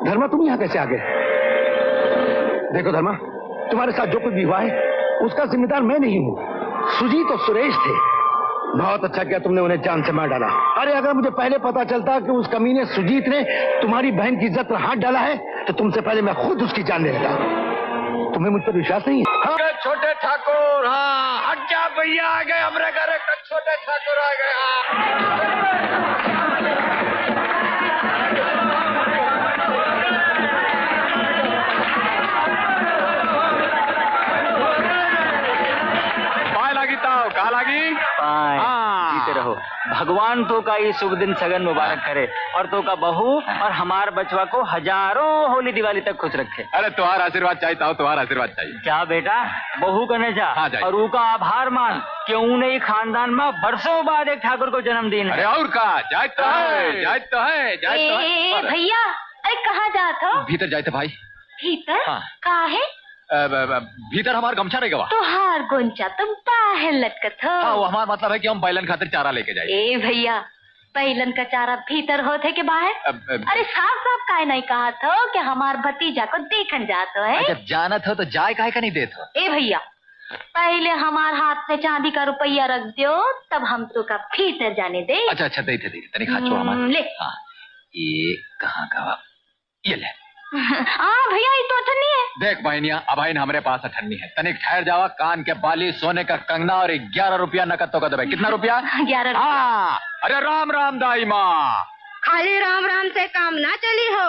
धर्मा तुम यहाँ कैसे आ गए? देखो धर्मा, तुम्हारे साथ जो कुछ भी हुआ है उसका जिम्मेदार मैं नहीं हूँ, सुजीत और सुरेश थे। बहुत अच्छा किया तुमने उन्हें जान से मार डाला। अरे अगर मुझे पहले पता चलता कि उस कमीने सुजीत ने तुम्हारी बहन की इज्जत पर हाथ डाला है तो तुमसे पहले मैं खुद उसकी जान ले लेता। तुम्हें मुझ पर विश्वास नहीं है? हाँ? छोटे ठाकुर, हाँ हट जा भैया, आ गए हमारे घर एक छोटे ठाकुर आ गए। कहा लागी? जीते रहो। भगवान तो का ये शुभ दिन सगन मुबारक करे और तो का बहू और हमार बचवा को हजारों होली दिवाली तक खुश रखे। अरे तुम्हारा आशीर्वाद चाहिए था, तुम्हारा आशीर्वाद चाहिए। क्या बेटा, बहू कने जा और उनका आभार मान कि उन्हें खानदान में बरसों बाद एक ठाकुर को जन्मदिन। अरे और का जाए तो है, जाए तो है, जाए तो है। भैया अरे कहाँ जाते हो? भीतर जाए थे भाई। भीतर? कहाँ है? भीतर हमारा गमछा रहेगा वहाँ। तो हार गोंचा तुम बाहर लटकत हो। हाँ, वो हमारा मतलब है कि हम बैलन खातिर चारा लेके जाए। ए भैया, बैलन का चारा भीतर होते के बाहर? अरे साफ साफ काहे नहीं कहा था कि हमार भतीजा को देखन जातो है। जब जाना था तो जाए काहे का नहीं देते? ए भैया, पहले हमार हाथ में चांदी का रुपया रख दो तब हम तो का भीतर जाने दे। अच्छा अच्छा, दे तनिक हाथ छोड़ हमारा। ले। हाँ, ये कहाँ का? ये ले। भैया ये तो अठन्नी है। देख बहनिया, अब हमारे पास अठन्नी है, तनिक ठहर जावा। कान के बाली, सोने का कंगना और 11 रुपया नकद तो का दे। कितना रुपया? 11। हाँ, अरे राम राम दाई माँ। खाली राम राम से काम ना चली हो।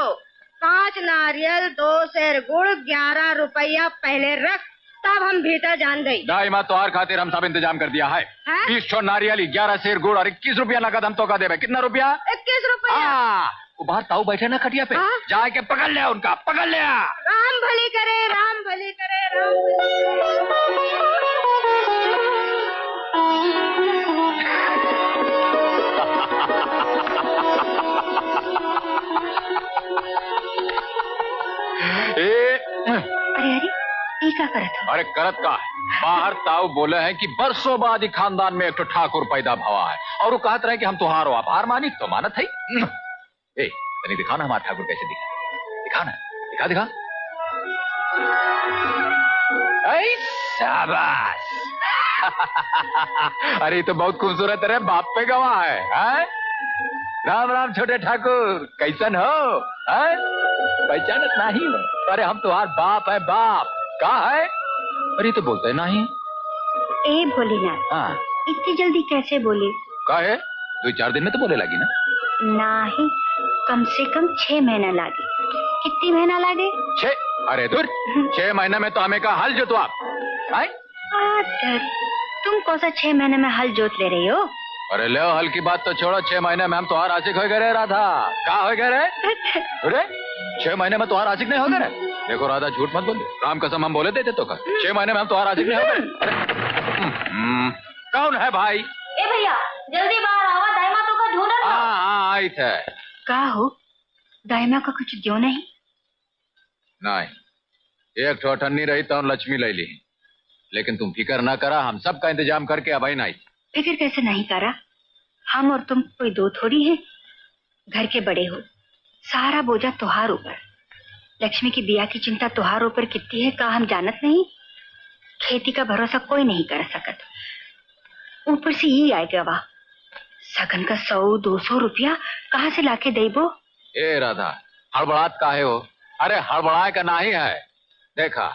5 नारियल, 2 सेर गुड़, 11 रुपया पहले रख तब हम भीतर जान गई। दाई माँ, तुम्हारे खातिर हम सब इंतजाम कर दिया है। 20 छो नारियल, 11 सेर गुड़ और 21 रुपया नकद हम तो का दे। कितना रुपया? 21 रुपया। बाहर ताऊ बैठे ना खटिया पे, जाके पकड़ ले उनका, पकड़ ले। राम भली करे, राम भली करे, राम अरे ये क्या करत हो? अरे करत का है, बाहर ताऊ बोले हैं कि बरसों बाद ही खानदान में एक ठाकुर पैदा भवा है और वो कहते रहे कि हम तुहारो आभार मानी तो मानत है। ए, तनी दिखा ना हमारा ठाकुर कैसे दिखा, दिखा ना, दिखा दिखा। शाबाश। अरे तो बहुत खूबसूरत है, बाप पे गवाह है? राम राम छोटे ठाकुर, कैसन हो? पहचानत नहीं हो? अरे हम तुम्हार बाप है, बाप। कहा है? अरे तो बोलते नहीं। ए भोलेनाथ, हाँ, इतनी जल्दी कैसे बोले? का है? 2-4 दिन में तो बोले लगी ना। नहीं, कम से कम 6 महीना लागे। कितनी महीना लागे? 6? अरे दूर, 6 महीने में तो हमें का हल जोतो आप। तुम कौन सा 6 महीने में हल जोत ले रही हो? अरे ले हल की बात तो छोड़ो, 6 महीने में हम तुम्हारा आशिक हो गए रे राधा। क्या हो गए रे? अरे 6 महीने में तुम्हारा आशिक नहीं हो गए? देखो राधा, झूठ मत बोल, राम कसम हम बोले देते तो का 6 महीने में हम तुम्हारा आशिक नहीं हो गए। कौन है भाई? ए भैया जल्दी बाहर आवा, दाइमा तो का ढूंढत। हाँ आई थे। का हो? दाइमा का कुछ क्यों नहीं? नहीं, एक ठो अठन्नी रही तो लक्ष्मी ले ली, लेकिन तुम फिक्र ना करा, हम सब का इंतजाम करके अब नहीं। फिक्र कैसे नहीं करा? हम और तुम कोई दो थोड़ी हैं, घर के बड़े हो, सारा बोझा तुहार ऊपर। लक्ष्मी की बिया की चिंता तुहार ऊपर कितनी है का हम जानत नहीं? खेती का भरोसा कोई नहीं कर सकत, ऊपर से ही आएगा वाह सगन का 100-200 रुपया कहाँ से लाके देबो? ए राधा, हड़बड़ात काहे हो? अरे हड़बड़ाए का नहीं है, देखा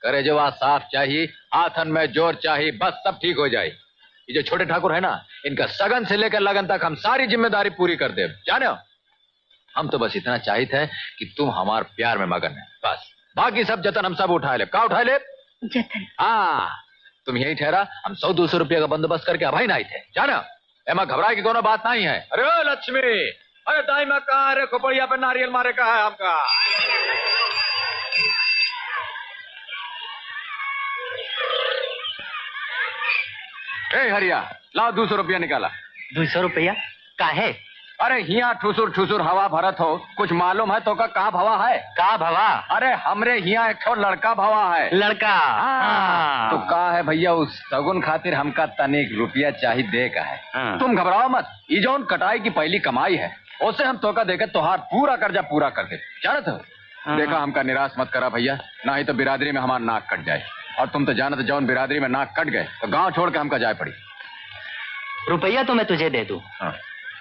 करे जवा साफ चाहिए, हाथन में जोर चाहिए, बस सब ठीक हो जाए। ये जो छोटे ठाकुर है ना, इनका सगन से लेकर लगन तक हम सारी जिम्मेदारी पूरी कर दे। जाने हो, हम तो बस इतना चाहिए थे कि तुम हमारे प्यार में मगन है, बस बाकी सब जतन हम सब उठा ले। क्या उठा ले? जतन। हाँ, तुम यही ठहरा, हम 100-200 रुपये का बंदोबस्त करके अभाई ना आए थे। जाना एमा घबराए की कोनो बात नहीं है। अरे ओ लक्ष्मी, अरे दाई में कहा? अरे खोपड़िया पे नारियल मारे कहा है हमका? ए हरिया, लाओ 200 रुपया निकाला। 200 रुपया काहे? अरे हिया ठुसुर ठुसुर हवा भरत हो, कुछ मालूम है तो का कहाँ भवा है? का भवा? अरे हमरे हिया एक ठो लड़का भवा है। लड़का? हाँ। तो का है भैया, उस सगुन खातिर हमका तनिक रुपया चाहिए दे का है। हाँ। तुम घबराओ मत, ये जौन कटाई की पहली कमाई है उससे हम तोका देकर तोहार पूरा कर्जा पूरा कर दे, जानत हो? देखा, हमका निराश मत करा भैया, ना ही तो बिरादरी में हमारा नाक कट जाए। और तुम तो जानते, जौन बिरादरी में नाक कट गए तो गांव छोड़ के हमका जाए पड़ी। रुपया तो मैं तुझे दे दूं,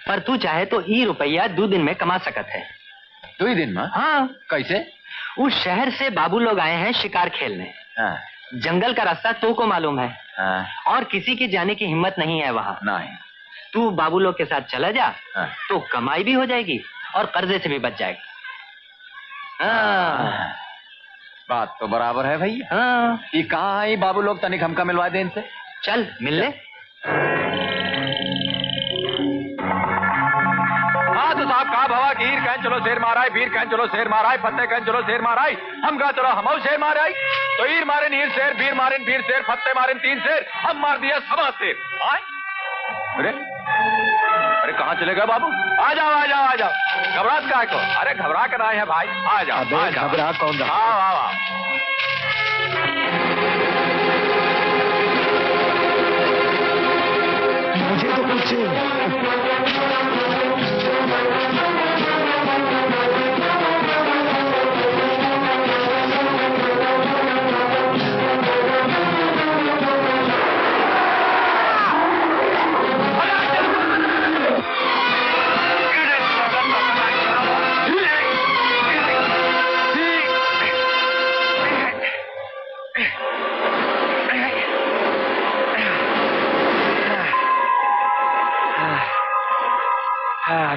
पर तू चाहे तो ई रुपया 2 दिन में कमा सकत है। 2 दिन में? हाँ। कैसे? उस शहर से बाबू लोग आए हैं शिकार खेलने। जंगल का रास्ता तो को मालूम है, और किसी की जाने की हिम्मत नहीं है वहाँ। नहीं। तू बाबू लोग के साथ चला जा, तो कमाई भी हो जाएगी और कर्जे से भी बच जाएगी। बात तो बराबर है भैया। ये कहाँ है बाबू लोग? तनिक हमका मिलवा दे इनसे। चल मिल ले। हाँ तो साहब, कहा भवा हीर कहन चलो शेर माराई, वीर कहन चलो शेर माराई, फत्ते कहन चलो शेर माराई। हम कहा चलो हम शेर माराई। तो हीर मारे हीर शेर, वीर मारे वीर शेर, फत्ते मारे 3 शेर, हम मार दिया 7 शेर। अरे अरे कहाँ चले गए बाबू? आ जाओ आ जाओ आ जाओ, घबराहट काहे को? अरे घबरा कर आए हैं भाई, आ जाओ। घबरा कौन रहा? हाँ। मुझे तो कुछ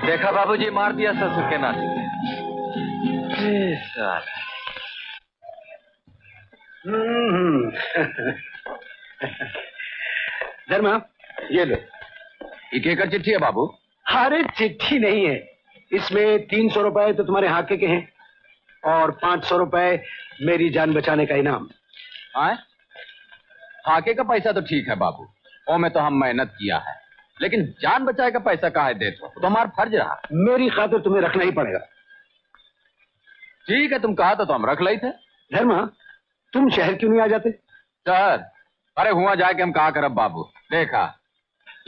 देखा बाबूजी, मार दिया ससुर के नाती। धर्मा, ये लो। ये केकर चिट्ठी है बाबू? अरे चिट्ठी नहीं है, इसमें 300 रुपए तो तुम्हारे हाके के हैं और 500 रुपए मेरी जान बचाने का इनाम। हाके का पैसा तो ठीक है बाबू, वो में तो हम मेहनत किया है, लेकिन जान बचाए का पैसा काहे देते हो? तो हमारा फर्ज रहा। मेरी खातिर तुम्हें रखना ही पड़ेगा। ठीक है, तुम कहा तो हम रख ली थे। धर्मा, तुम शहर क्यों नहीं आ जाते? सर, अरे हुआ जाए कि हम कहा करब बाबू। देखा,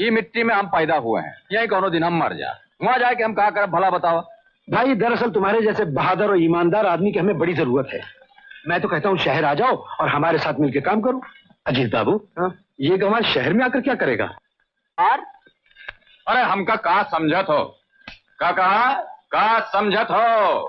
ये मिट्टी में हम पैदा हुए हैं, यही कोनो दिन हम मर जा। हुआ जाए कि हम कहा करब, भला बताओ। भाई दरअसल तुम्हारे जैसे बहादुर और ईमानदार आदमी की हमें बड़ी जरूरत है। मैं तो कहता हूँ शहर आ जाओ और हमारे साथ मिलकर काम करो। अजीत बाबू, ये गंवार शहर में आकर क्या करेगा? और अरे हमका का समझत हो? का समझत हो?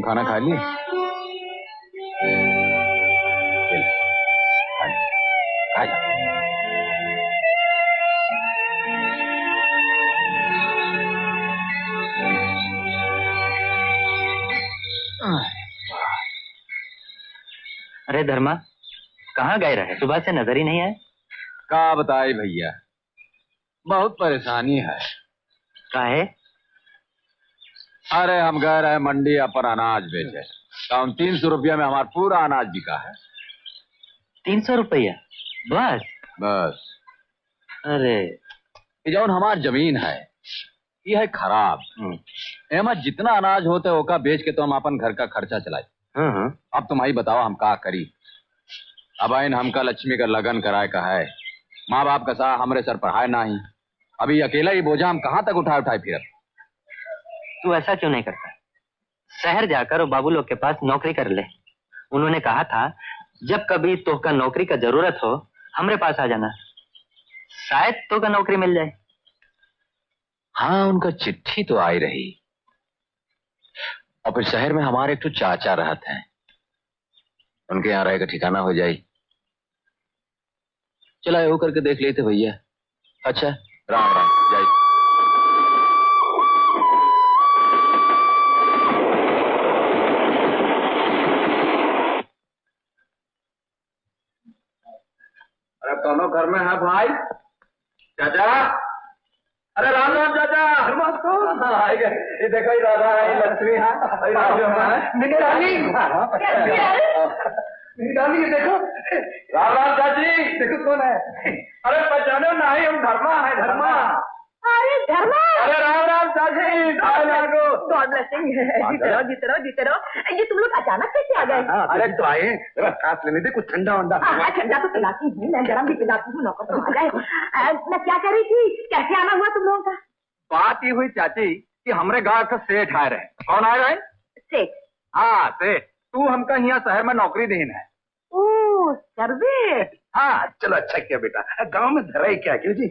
खाना खा लिए? अरे धर्मा, कहाँ गए रहे? सुबह से नजर ही नहीं आए। का बताए भैया, बहुत परेशानी है। काहे? अरे हम गए रहे मंडी पर अनाज बेचे, तो 300 रुपया में हमारा पूरा अनाज बिका है। 300 रुपया बस? बस। अरे जो हमारी जमीन है ये है खराब। एमा जितना अनाज होते ओका बेच के तो हम अपन घर का खर्चा चलाए। अब तुम ही बताओ हम का करी। अब इन हमका लक्ष्मी का लगन कराए का है, माँ बाप का सा हमरे सर पढ़ाए ना ही, अभी अकेला ही बोझा हम कहाँ तक उठाए फिर। तू ऐसा क्यों नहीं करता? शहर जाकर बाबू लोग के पास नौकरी कर ले। उन्होंने कहा था जब कभी तो का नौकरी का जरूरत हो हमरे पास आ जाना, शायद तो का नौकरी मिल जाए। हाँ, उनका चिट्ठी तो आई रही, और फिर शहर में हमारे एक तो चाचा रहते हैं, उनके यहाँ रहेगा ठिकाना हो जाए। चला वो करके देख लेते भैया। अच्छा, राम राम, जय। अरे दोनों घर में है भाई? चाचा, अरे राम राम चाचा। ये देखो ये राधा है, लक्ष्मी है, निगरानी ये देखो। राम राम चाची, देखो कौन है। अरे पहचानो नहीं, हम धर्मा है, धर्मा। अरे धर्मा, अरे राम राम चाची। God blessing. जीते रहो। ये तुम लोग अचानक कैसे आ गए? अरे तो आए, जरा सांस लेने दे, कुछ ठंडा वंडा। ठंडा तो पिलाती हूँ, मैं गरम भी पिलाती हूँ, नौकर तो आ जाए। मैं क्या कह रही थी, कैसे आना हुआ तुम लोगों का? बात ये हुई चाची कि हमरे गांव का सेठ आ रहे। कौन आ रहे? सेठ? हाँ सेठ, तू हमका यहाँ शहर में नौकरी देना है। ओह सर्वे। हाँ चलो अच्छा किया बेटा, गांव में धरा ही क्या क्यों जी।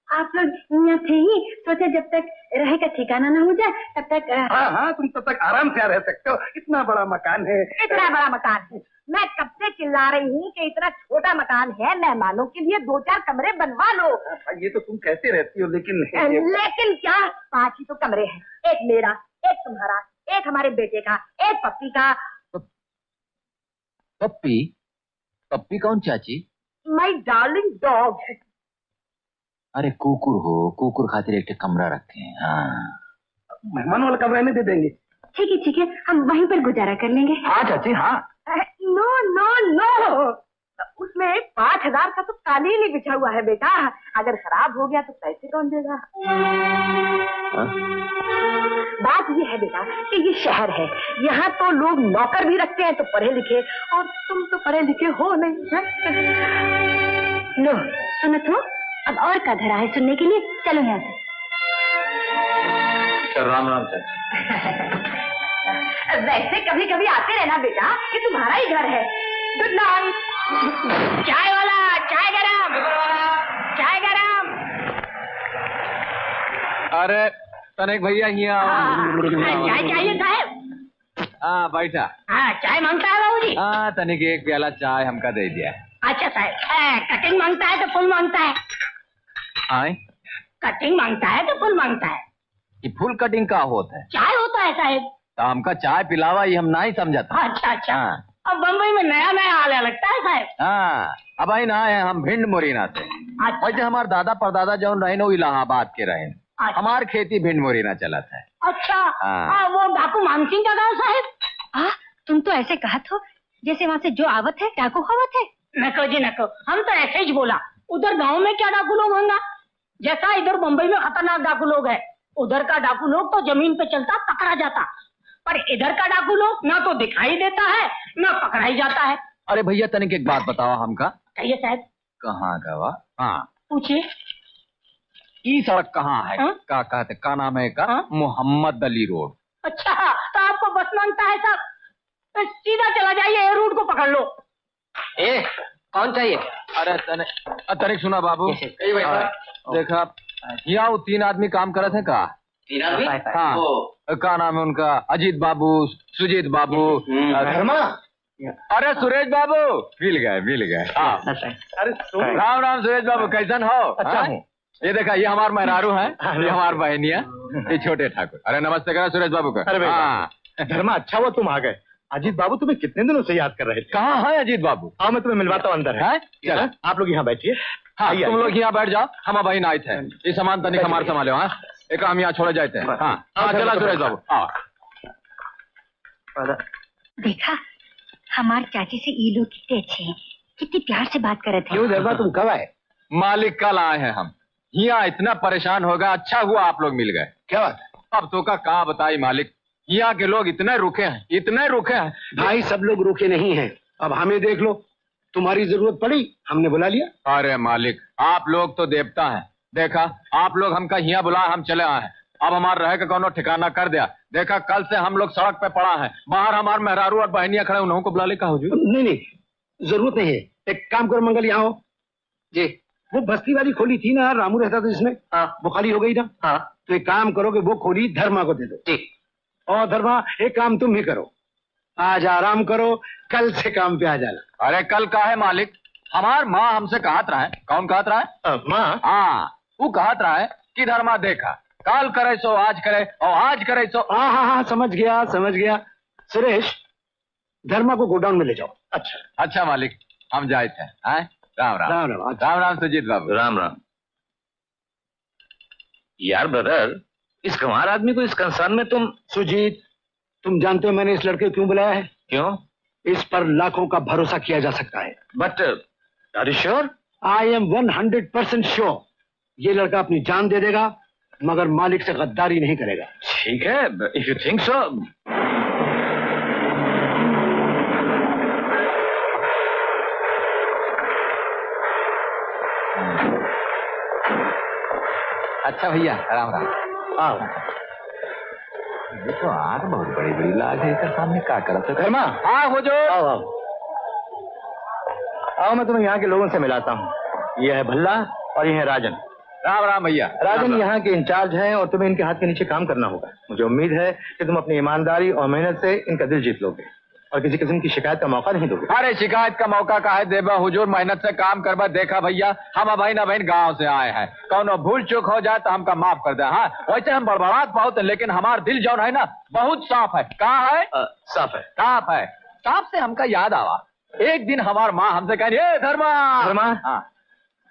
आप लोग यहाँ थे ही, सोचा जब तक रहे का ठिकाना न हो जाए तब तक। हाँ तुम तब तक आराम से रह सकते हो, इतना बड़ा मकान है। इतना बड़ा मकान है? मैं कब से चिल्ला रही हूँ कि इतना छोटा मकान है, मेहमानों के लिए 2-4 कमरे बनवा लो। ये तो तुम कैसे रहती हो, लेकिन लेकिन क्या, 5 ही तो कमरे हैं, एक मेरा, एक तुम्हारा, एक हमारे बेटे का, एक पप्पी का। पप्पी? पप्पी कौन चाची? My darling dog. अरे कुकुर हो, कुकुर खातिर एक कमरा रखे हैं। हाँ मेहमान वाला कमरा नहीं दे देंगे। ठीक है, हम वहीं पर गुजारा कर लेंगे। हाँ चाची हाँ। नो, उसमें 5,000 का तो कालीन ही बिछा हुआ है बेटा, अगर खराब हो गया तो पैसे कौन देगा? बात ये है बेटा कि ये शहर है, यहाँ तो लोग नौकर भी रखते हैं तो पढ़े लिखे, और तुम तो पढ़े लिखे हो नहीं। लो सुनो तो, अब और का धरा है सुनने के लिए, चलो यहाँ से। राम राम चाची। वैसे कभी कभी आते रहना बेटा, ये तुम्हारा ही घर है। Good night. चाय वाला, चाय गरम, चाय गरम। अरे तनिक भैया यहाँ। चाय चाहिए साहब? हाँ बैठा। हाँ चाय मांगता है बाबूजी? हाँ तनिक एक प्याला चाय हमका दे दिया। अच्छा साहब, कटिंग मांगता है तो फुल मांगता है? आए? कटिंग मांगता है तो फुल मांगता है? ये फुल कटिंग का होता है? चाय होता है साहब। तो हमका चाय पिलावा ये हम नहीं समझा था। अच्छा। हाँ। अब बम्बई में नया नया आने लगता है साहब। हाँ अब आई ना है, हम भिंड मुरीना से। अच्छा। वैसे हमारे दादा परदादा जो रहे वो इलाहाबाद के रहे। अच्छा। हमार खेती भिंड मुरीना चला था। अच्छा। हाँ। वो डाकू मानसिंह का गाँव साहब? तुम तो ऐसे कहा था जैसे वहाँ से जो आवत है डाकू खवत है। नको जी नको, हम तो ऐसे ही बोला। उधर गांव में क्या डाकू लोग होंगे, जैसा इधर मुंबई में खतरनाक डाकू लोग है, उधर का डाकू लोग तो जमीन पे चलता पकड़ा जाता, पर इधर का डाकू लोग ना तो दिखाई देता है ना पकड़ा ही जाता है। अरे भैया तनिक एक बात बताओ हमका। कहिए साहब। कहाँ का वा? हाँ पूछिए। ये सड़क कहाँ है? हाँ? का कहते का नाम है का? हाँ? मोहम्मद अली रोड। अच्छा, तो आपको बस मांगता है साहब, तो सीधा चला जाइए, ये रूट को पकड़ लो। कौन चाहिए? अरे तनिक सुना बाबू। देखा यहाँ 3 आदमी काम करते हैं का? 3 आदमी? हाँ का नाम है उनका? अजीत बाबू, सुजीत बाबू, धर्मा। अरे सुरेश बाबू। मिल गए। हाँ अरे राम राम सुरेश बाबू, कैसन हो? अच्छा हाँ? हूँ। ये देखा ये हमार मेहरारू है, ये हमार बहनिया, ये छोटे ठाकुर। अरे नमस्ते करा सुरेश बाबू का। अरे हाँ धर्मा अच्छा हुआ तुम आ गए। अजीत बाबू तुम्हें कितने दिनों से याद कर रहे थे। कहाँ है अजीत बाबू? हाँ मैं तुम्हें मिलवाता हूँ, अंदर है। चलो आप लोग यहाँ बैठिए। हाँ तुम लोग यहाँ बैठ जाओ, हम बहन आए थे। ये सामान तनिक हमारे संभालो। हाँ एक हम यहाँ छोड़े जाते हैं। हाँ चला सुरेश बाबू। हाँ देखा हमारे चाची से ये लोग कितने अच्छे हैं, कितनी प्यार से बात कर रहे थे। क्यों धर्मा तुम कब आए? मालिक कल आए हैं हम। यहाँ इतना परेशान होगा, अच्छा हुआ आप लोग मिल गए। क्या बात है? अब तो का कहा बताई मालिक, यहाँ के लोग इतने रुखे हैं। भाई सब लोग रुके नहीं हैं। अब हमें देख लो, तुम्हारी जरूरत पड़ी हमने बुला लिया। अरे मालिक आप लोग तो देवता हैं। देखा आप लोग हमका यहाँ बुला, हम चले आए हैं। अब हमारे रहे का कोनो ठिकाना कर दिया। देखा कल से हम लोग सड़क पे पड़ा है, बाहर हमारे मेहरारू और बहनियां खड़े, उन्होंने को बुला ले। कहा नहीं जरूरत नहीं है। एक काम करो मंगल, यहाँ हो जी। वो बस्ती वाली खोली थी ना, रामू रहता था जिसमें। हाँ वो खाली हो गई ना। हाँ तो एक काम करो कि वो खोली धर्मा को दे दो। ठीक। और धर्मा एक काम तुम ही करो, आज आराम करो, कल से काम पे आ जाना। अरे कल का है मालिक? हमार माँ हमसे कहत रहा है। कौन कहत रहा है? माँ? हाँ वो कहत रहा है कि धर्मा देखा काल करे सो आज करे और आज करे सो। हाँ समझ गया। सुरेश धर्मा को गोडाउन में ले जाओ। अच्छा मालिक हम जाए थे। राम राम राम राम। राम राम सुजीत बाबू। राम राम। यार ब्रदर, इस गंवार आदमी को इस कंसर्न में तुम। सुजीत, तुम जानते हो मैंने इस लड़के को क्यों बुलाया है? क्यों? इस पर लाखों का भरोसा किया जा सकता है। But are you sure? I am 100% sure. ये लड़का अपनी जान दे देगा मगर मालिक से गद्दारी नहीं करेगा। ठीक है, इफ यू थिंक सो। अच्छा भैया, राम राम। आओ। ये तो आग बहुत बड़ी बड़ी लाग है, इसके सामने क्या करत है? धर्मा, हाँ हो जो। आओ आओ आओ, मैं तुम्हें यहाँ के लोगों से मिलाता हूँ। ये है भल्ला और ये है राजन। राम राम भैया। राजन यहाँ के इंचार्ज हैं और तुम्हें इनके हाथ के नीचे काम करना होगा। मुझे उम्मीद है कि तुम अपनी ईमानदारी और मेहनत से इनका दिल जीत लोगे और किसी किस्म की शिकायत का मौका नहीं दोगे। अरे शिकायत का मौका का है देबा हुजूर, मेहनत से काम करवा। देखा भैया, हम अभाई न बहन गांव से आए हैं, कौनो भूल चूक हो जाए तो हमका माफ कर दे। हाँ वैसे हम बड़बड़ात बहुत है लेकिन हमारा दिल जो है ना बहुत साफ है। कहाँ है? साफ है। साफ है। साफ से हमका याद आवा, एक दिन हमार माँ हमसे कह रही धर्मा धर्मा, हाँ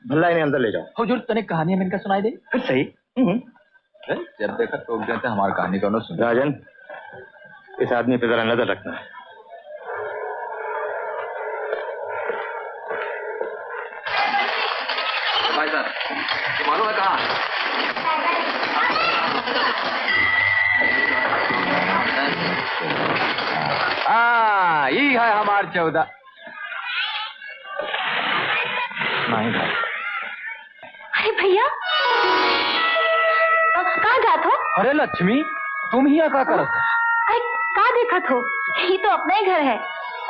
भल्ला इन्हें अंदर ले जाओ। हुजूर तने कहानी में इनका सुनाई दे। फिर सही। जब देखा तो कहते हमारी कहानी को सुन। राजन, इस आदमी पे जरा नजर रखना है। भाई साहब मालूम है कहाँ? हाँ ये है हमार 14। नहीं भाई। अरे भैया, कहाँ जात हो? अरे लक्ष्मी, तुम ही यहाँ क्या करत? अरे कहाँ देखत हो? ये तो अपना ही घर है।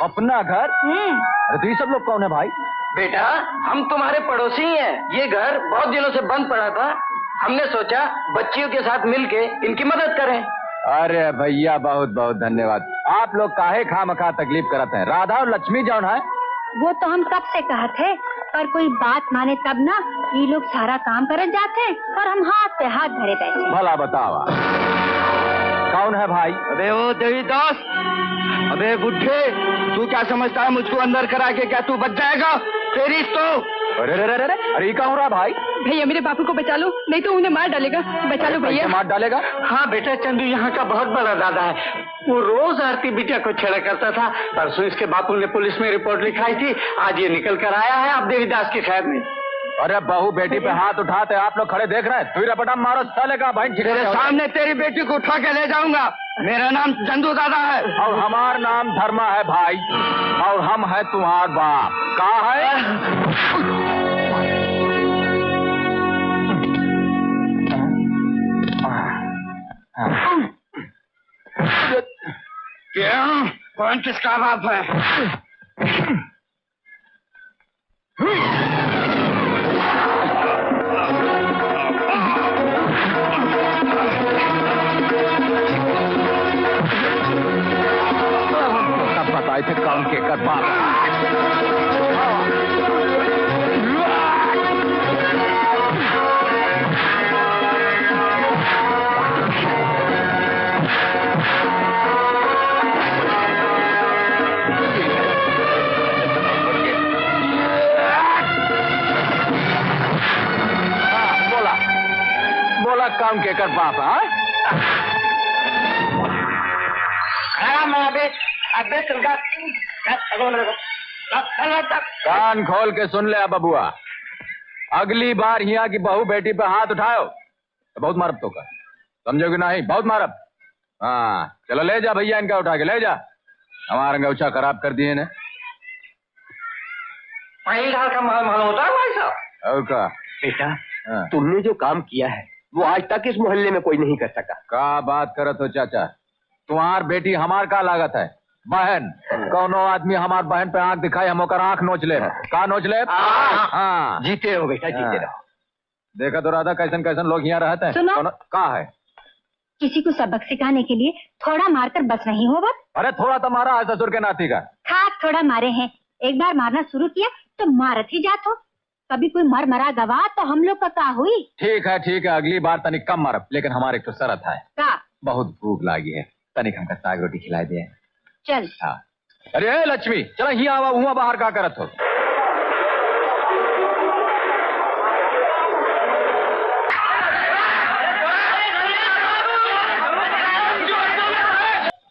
अपना घर? अरे तो ये सब लोग कौन है भाई? बेटा, हम तुम्हारे पड़ोसी ही हैं। ये घर बहुत दिनों से बंद पड़ा था, हमने सोचा बच्चियों के साथ मिलके इनकी मदद करें। अरे भैया बहुत बहुत धन्यवाद। आप लोग काहे खामखा तकलीफ करते हैं? राधा और लक्ष्मी जौन है वो तो हम कब से कहा थे, पर कोई बात माने तब ना ये लोग सारा काम कर जाते हैं और हम हाथ पे हाथ धरे बैठे। भला बतावा कौन है भाई? अबे ओ देवीदास, अबे बुढ़े, तू क्या समझता है मुझको अंदर करा के क्या तू बच जाएगा? तेरी तो। अरे अरे अरे अरे ये क्या हो रहा भाई? भैया मेरे बापू को बचा लो, नहीं तो उन्हें मार डालेगा। बचा लो भैया। मार डालेगा? हाँ बेटा, चंदू यहाँ का बहुत बड़ा दादा है। वो रोज आरती बिटिया को छेड़ा करता था। परसों इसके बापू ने पुलिस में रिपोर्ट लिखाई थी, आज ये निकल कर आया है अब देवीदास की खैर में। अरे बहू बेटी पे हाथ उठाते आप लोग खड़े देख रहे हैं? तू रपटा मारो साले का भाई। तेरे सामने तेरी बेटी को उठा के ले जाऊंगा। मेरा नाम चंदू दादा है और हमारा नाम धर्मा है भाई, और हम है तुम्हार बाप। कहाँ है? क्यों? कौन किसका बाप है? तब बताए थे कौन के कर बाप। बोला कौन के कर बाप है? कान खोल के सुन ले अब बबुआ, अगली बार यहाँ की बहू बेटी पे हाथ उठाओ तो बहुत मारब तो का, समझोगे नहीं? बहुत मारब। हाँ चलो ले जा भैया, इनका उठा के ले जा। हमारा गौछा खराब कर दिए ने। का मालूम होता है भाई साहब? और का बेटा, हाँ। तुमने जो काम किया है वो आज तक इस मोहल्ले में कोई नहीं कर सका। का बात करत हो चाचा? तुम्हार बेटी हमार का लागत है? बहन, कौनो आदमी हमार बहन पे आंख दिखाए हम ओकर आंख नोच ले। का नोच ले? हाँ जीते हो बेटा, जीते रहो। देखा तो राधा कैसन कैसन लोग यहाँ रहते हैं। सुनो। का है? किसी को सबक सिखाने के लिए थोड़ा मारकर बस नहीं हो बस। अरे थोड़ा तो मारा है ससुर के नाती का। खाक थोड़ा मारे हैं, एक बार मारना शुरू किया तो मारत ही जात हो। कभी कोई मर मरा गवा तो हम लोग का का हुई? ठीक है, अगली बार तनिक कम मारब, लेकिन हमारे एक तो शरत है। का? बहुत भूख लागी है, तनिक हमका साग रोटी खिला दे। चल। हाँ। अरे लक्ष्मी, चलो ही आवा हुआ बाहर का करत हो।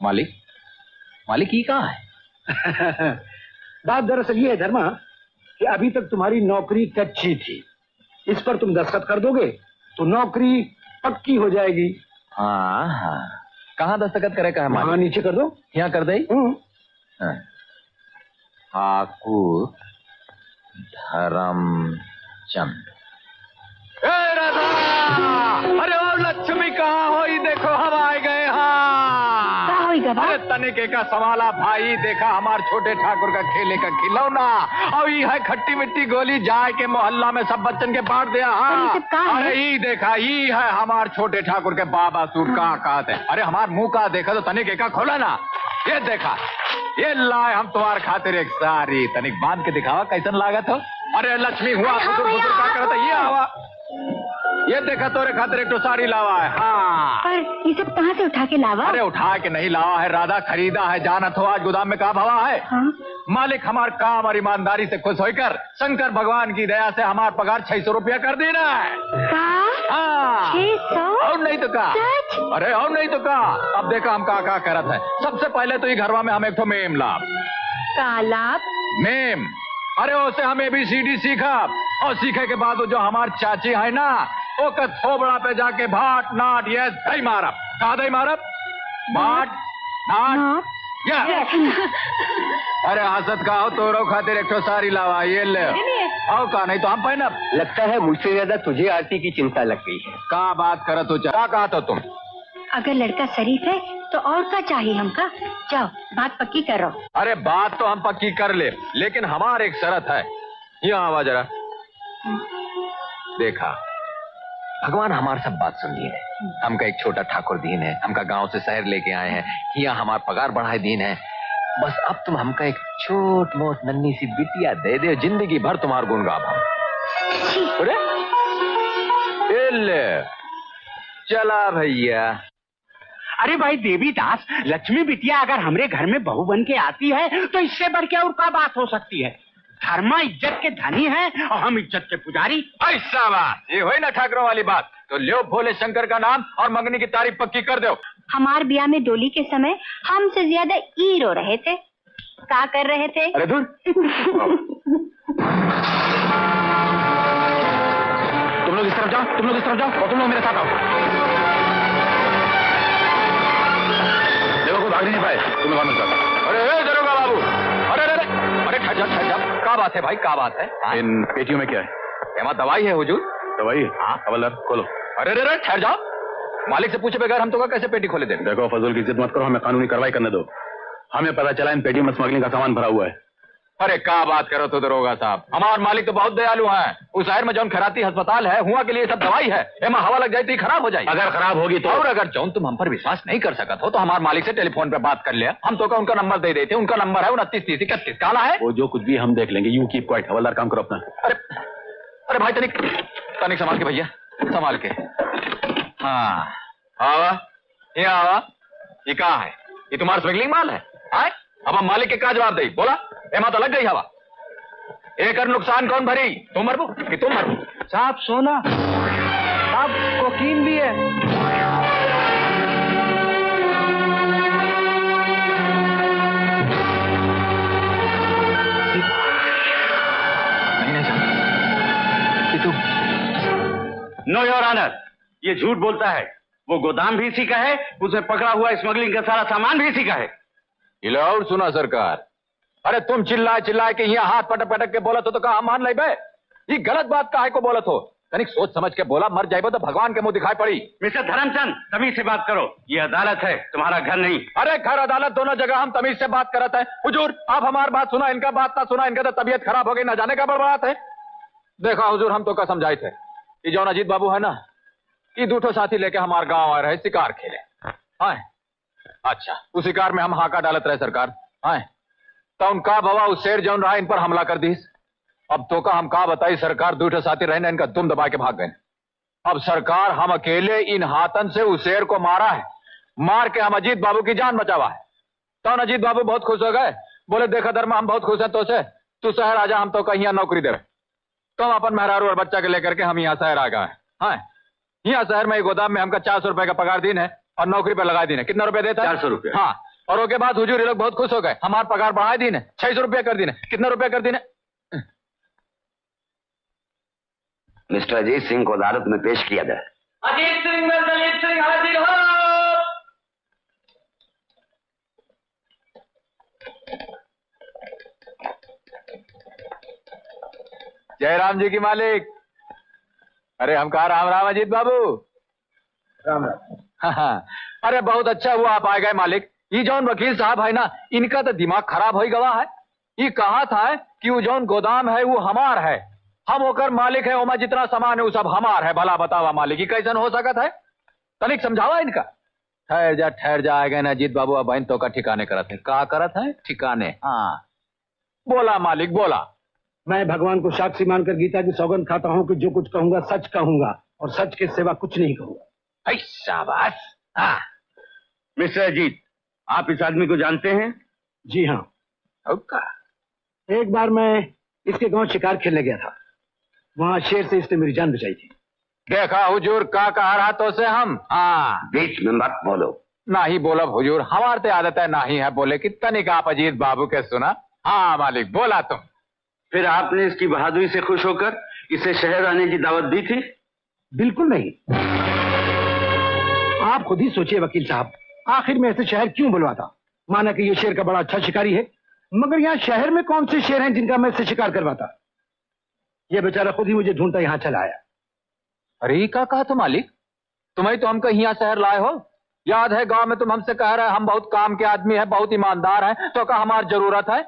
मालिक मालिक ये कहाँ है? बात दरअसल ये है धर्मा कि अभी तक तुम्हारी नौकरी कच्ची थी। इस पर तुम दस्तखत कर दोगे तो नौकरी पक्की हो जाएगी। हाँ हाँ, कहाँ दस्तखत करे? कहाँ हाँ, मालिक? नीचे कर दो। यहाँ कर दे। ठाकुर धर्मचंद। राधा, अरे ओ लक्ष्मी कहाँ हो? देखो हम आ गए। हाँ, अरे तनिके का सवाला भाई, देखा हमार छोटे ठाकुर का खेले का खिलौना और ये है खट्टी मिट्टी गोली जाए के मोहल्ला में सब बच्चन के बांट दिया। हाँ, अरे ये देखा, ये है हमार छोटे ठाकुर के बाबा सूट का कहते। अरे हमार मुंह का देखा तो तनिके का खोला ना, ये देखा, ये लाए हम तुम्हारे खातिर एक सारी। तनिक बांध के दिखावा कैसन लागत हो। अरे लक्ष्मी हुआ क्या करता, ये आवा, ये देखा तोरे खातिर एक तो साड़ी लावा है। हाँ, पर ये सब कहाँ से उठा के लावा? अरे उठा के नहीं लावा है राधा, खरीदा है। जानत हो आज गोदाम में कहाँ भवा है? हाँ? मालिक हमार काम और ईमानदारी से खुश होकर शंकर भगवान की दया से हमार पगार 600 रुपया कर देना है। हाँ, 600? और नहीं तो का? अरे और नहीं तो का? अब देखा हम का करत है। सबसे पहले तो ये घरवा में हम एक तो मेम लाभ। का लाभ? मेम, अरे उसे हम ABCD सीखा और सीखे के बाद जो हमार चाची है ना, वो का थोबड़ा पे जाके भाट नाट यस दही मारब। कहा दही मारब? भाट नाट यस। अरे हसत का हो तोरो खातिर एक तो सारी लावा, ये ले आओ। का नहीं तो हम पहनब। लगता है मुझसे ज्यादा तुझे आरती की चिंता लग गई है। का बात करत हो? क्या कहा तो तुम? अगर लड़का शरीफ है तो और क्या चाहिए हमका? जाओ बात पक्की करो। अरे बात तो हम पक्की कर ले, लेकिन हमार एक शर्त है। यहाँ आवा जरा। देखा, भगवान हमारी सब बात सुन ली है। हमका एक छोटा ठाकुर दीन है, हमका गांव से शहर लेके आए हैं, यहाँ हमारा पगार बढ़ाए दीन है। बस अब तुम हमका एक छोट मोट नन्ही सी बिटिया दे दे, जिंदगी भर तुम्हार गुण गाब हम। अरे चला भैया। अरे भाई देवीदास, लक्ष्मी बिटिया अगर हमरे घर में बहू बन के आती है तो इससे बढ़ के और क्या बात हो सकती है? धर्मा इज्जत के धनी है और हम इज्जत के पुजारी। ऐसा बात ये हुई ना ठाकरों वाली बात। तो लो भोले शंकर का नाम और मंगनी की तारीफ पक्की कर दो। हमार ब्याह में डोली के समय हमसे ज्यादा ई रो रहे थे। क्या कर रहे थे? अरे दूर। तुम लोग इस तरफ जाओ, तुम लोग इस तरफ जाओ और तुम लोग मेरे साथ आओ। देखो कोई भाग नहीं पाए, तुम्हें कौन मिलता था? अरे दरोगा बाबू, अरे अरे अरे ठहर जा। क्या बात है भाई, क्या बात है? इन पेटियों में क्या है? एमा दवाई है हुजूर। दवाई? हाँ, हवलदार खोलो। अरे अरे ठहर जाओ, मालिक से पूछे बगैर हम तो कैसे पेटी खोले दें? देखो फजूल की जिद मत करो, हमें कानूनी कार्रवाई करने दो। हमें पता चला इन पेटियों में स्मगलिंग का सामान भरा हुआ है। अरे क्या बात करो तो दरोगा साहब, हमारे मालिक तो बहुत दयालु हैं। उस शहर में जौन खराती अस्पताल है, हुआ के लिए सब दवाई है। एमा हवा लग जाती खराब हो जाए। अगर खराब होगी तो? और अगर जौन तुम हम पर विश्वास नहीं कर सकत हो तो हमारे मालिक से टेलीफोन पे बात कर लिया। हम तो का उनका नंबर दे देते। उनका नंबर है 29 30 31। काला है वो, जो कुछ भी हम देख लेंगे। You keep quiet. हवलदार काम करो अपना। अरे भाई तनिक संभाल के भैया, संभाल के। हाँ आवा, ये आवा। ये कहा है? ये तुम्हारा स्मगलिंग माल है? आए? अब हम मालिक के क्या जवाब दे? बोला एमा तो लग गई हवा। एक नुकसान कौन भरी? तुम मरबू कि तुम मरबू? साहब सोना, साहब कोकीन भी है। नो योर ऑनर, ये झूठ बोलता है। वो गोदाम भी इसी का है, उसे पकड़ा हुआ स्मगलिंग का सारा सामान भी इसी का है। और सुना सरकार, अरे तुम चिल्लाए के यहाँ हाथ पटक के बोला तो कहा मान ले बे? ये गलत बात काहे को बोला तो? तनिक सोच समझ के बोला, मर जाए तो भगवान के मुंह दिखाई पड़ी। मिस्टर धर्मचंद, तमीज से बात करो, ये अदालत है, तुम्हारा घर नहीं। अरे घर अदालत दोनों जगह हम तमीज से बात करते हैं। हुजूर आप हमारी बात सुना, इनका बात ना सुना। इनका तो तबीयत खराब हो गई, ना जाने का बड़बड़ात है। देखा हुजूर, हम तो का समझाए थे कि जौन अजीत बाबू है ना, ये दूठो साथी लेके हमारे गांव आ रहे शिकार खेले। हाँ अच्छा, उस शिकार में हम हाका डालत रहे सरकार। हाँ तो उनका भवा उस शेर जौन रहा इन पर हमला कर दी। अब तो का हम का बताई सरकार, दूठो साथी रहने इनका दुम दबा के भाग गए। अब सरकार हम अकेले इन हाथन से उस शेर को मारा है, मार के हम अजीत बाबू की जान बचावा है। तो अजीत बाबू बहुत खुश हो गए, बोले देखा धर्मा हम बहुत खुश हैं तो से, तू शहर आजा, हम तो कहीं नौकरी दे। तो हम अपन मेहरारू और बच्चा के लेकर के हम यहाँ शहर आ गए। हाँ यहाँ शहर में गोदाम में हमका 400 रुपए का पगार दिन है और नौकरी पर लगा दिन है। कितना रुपए देता है? 400 रुपए। हाँ और उसके बाद हुजूर ये लोग बहुत खुश हो गए, हमारा पगार बढ़ा दी ने, 600 रुपया कर दी ने। कितना रुपया कर दी ने? मिस्टर अजीत सिंह को अदालत में पेश किया जाए। अजीत सिंह में दलित सिंह हाजिर हो। जय राम जी की मालिक। अरे हम कहा राम राम अजीत बाबू। राम राम। हाँ, अरे बहुत अच्छा हुआ आप आ गए मालिक। ये जौन वकील साहब है ना, इनका तो दिमाग खराब हो गवा है। ये कहा था कि वो जौन गोदाम है वो हमार है, हम होकर मालिक है, ओमा जितना सामान है वो सब हमार है। भला बतावा मालिक, ये कैसन हो सकता है? तनिक समझावा इनका। ठहर जा आएगा ना अजीत बाबू। अब बहन तो का ठिकाने करत है। का करत है? ठिकाने। हाँ बोला मालिक बोला। मैं भगवान को साक्षी मानकर गीता की सौगंध खाता हूँ कि जो कुछ कहूंगा सच कहूंगा और सच के सिवा कुछ नहीं कहूंगा। शाबाश। हाँ मिस्टर अजीत, आप इस आदमी को जानते हैं? जी हाँ। एक बार मैं इसके गांव शिकार खेलने गया था, वहां शेर से इसने मेरी जान बचाई थी। देखा हुजूर का कहा रहा तो से हम। हाँ बीच में मत बोलो। ना ही बोलब हुजूर, हमारे तो आदत है ना ही है बोले। कितना नहीं आप अजीत बाबू के सुना। हाँ मालिक बोला तुम। फिर आपने इसकी बहादुरी से खुश होकर इसे शहर आने की दावत दी थी? बिल्कुल नहीं। आप खुद ही सोचिए वकील साहब, आखिर में ऐसे शहर क्यों बुलवाता? माना कि ये शेर का बड़ा अच्छा शिकारी है, मगर यहाँ शहर में कौन से शेर हैं जिनका मैं इससे शिकार करवाता? ये बेचारा खुद ही मुझे ढूंढता यहाँ चला आया। अरे क्या कहा तो मालिक, तुम्हें तो हम कहीं यहाँ शहर लाए हो। याद है गांव में तुम हमसे कह रहे हम बहुत काम के आदमी है, बहुत ईमानदार हैं, तो कहा हमारी जरूरत है।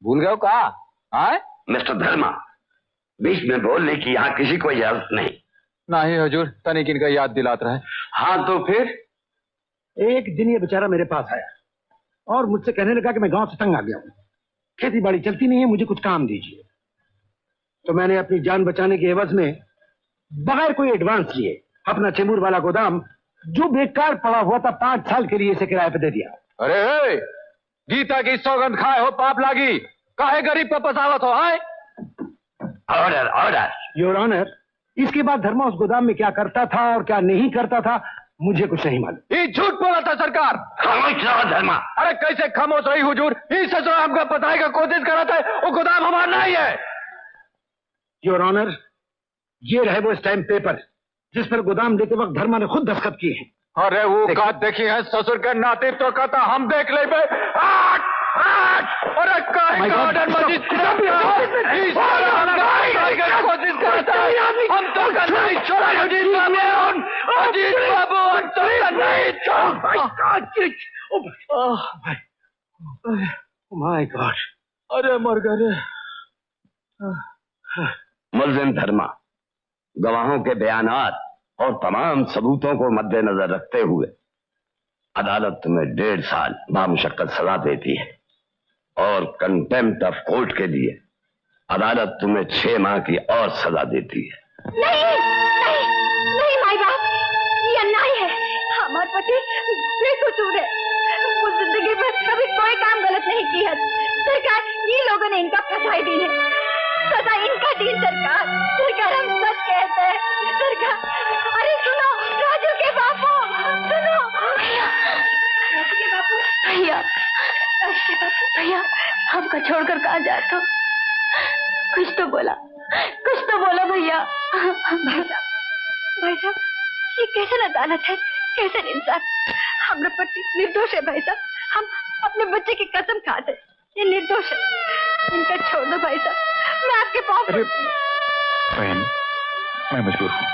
भूल गए हो कहा? मिस्टर धर्मा, बीच में बोलने की यहाँ किसी को इजाजत नहीं। नहीं हुजूर, तनिक इनका याद दिलात रहे। हाँ तो फिर? एक दिन ये बेचारा मेरे पास आया और मुझसे कहने लगा कि मैं गांव से तंग आ गया हूँ, खेती बाड़ी चलती नहीं है, मुझे कुछ काम दीजिए। तो मैंने अपनी जान बचाने के एवज में बगैर कोई एडवांस लिए अपना चेंबूर वाला गोदाम जो बेकार पड़ा हुआ था 5 साल के लिए इसे किराए पे दे दिया। अरे गीता की सौगंध खाए हो पाप लागी, काहे गरीब का पसावत हो? Order order. योर ऑनर, इसके बाद धर्मा उस गोदाम में क्या करता था और क्या नहीं करता था मुझे कुछ नहीं मालूम। ये झूठ बोला था सरकार। खामोश रहो धर्मा। अरे कैसे खामोश रही हुजूर? ये सच हमको बताने का कोशिश कर रहा था, वो गोदाम हमारा नहीं है। योर ऑनर, ये रहे वो स्टैम्प पेपर जिस पर गोदाम देते वक्त धर्मा ने खुद दस्तखत किए हैं। अरे वो का देखी है ससुर के नाते तो कहता हम देख ले। अरे काहे का ऑर्डर मजीद कोशिश करता है, हम तो का नहीं छोड़ा। अजीत बाबू, अजीत बाबू, हम तो का नहीं छोड़ा। माय गॉड, अरे मर गए। मुल्जिम धर्मा, गवाहों के बयानात और तमाम सबूतों को मद्देनजर रखते हुए अदालत तुम्हें 1.5 साल बामुशक्कत सजा देती है और कंटेम्प्ट ऑफ कोर्ट के लिए अदालत तुम्हें 6 माह की और सजा देती है। नहीं नहीं नहीं माई बाप, ये अन्याय है। हमारे पति बेकसूर है, वो जिंदगी में कभी कोई काम गलत नहीं किया। सरकार ये लोगों ने इनका फंसाई दी है, सजा इनका दी। सरकार सरकार हम सच कहते हैं। सरकार अरे सुनो, राजू के बापू सुनो। राजू के बापू, भैया राजू के बापू, भैया हमको छोड़कर कहाँ जाते हो? कुछ तो बोला भैया। भाई साहब ये कैसे अदालत है, कैसे इंसान? हमारा पति निर्दोष है भाई साहब, हम अपने बच्चे की कसम खाते, ये निर्दोष है। इनका छोड़ दो भाई साहब, मैं आपके पास। बहन, मैं मजबूर हूँ।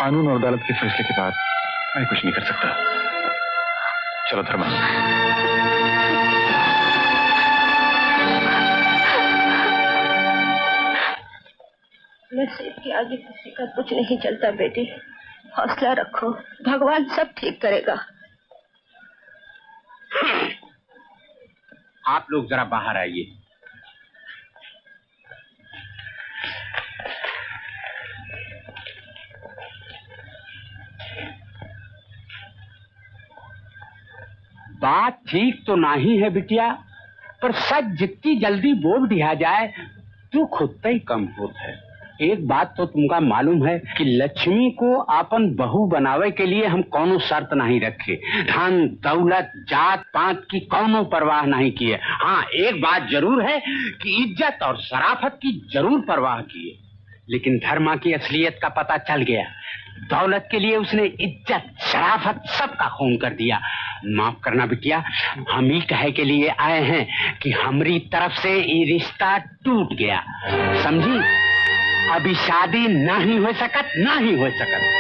कानून और अदालत के फैसले के बाद मैं कुछ नहीं कर सकता। चलो धर्मा। नसीब के आगे किसी का कुछ नहीं चलता बेटी, हौसला रखो, भगवान सब ठीक करेगा। आप लोग जरा बाहर आइए। बात ठीक तो नहीं है बिटिया, पर सच जितनी जल्दी बोल दिया जाए तो खुद ही कम होता है। एक बात तो तुमका मालूम है कि लक्ष्मी को अपन बहू बनावे के लिए हम कोनो शर्त नहीं रखे, धन दौलत जात पात की कोनो परवाह नहीं किए। हाँ, एक बात जरूर है कि इज्जत और शराफत की जरूर परवाह किए, लेकिन धर्मा की असलियत का पता चल गया। दौलत के लिए उसने इज्जत शराफत सबका खून कर दिया। माफ करना बिटिया, हम ही कहे के लिए आए हैं कि हमारी तरफ से ये रिश्ता टूट गया, समझी? अभी शादी नहीं हो सकत, नहीं हो सकत।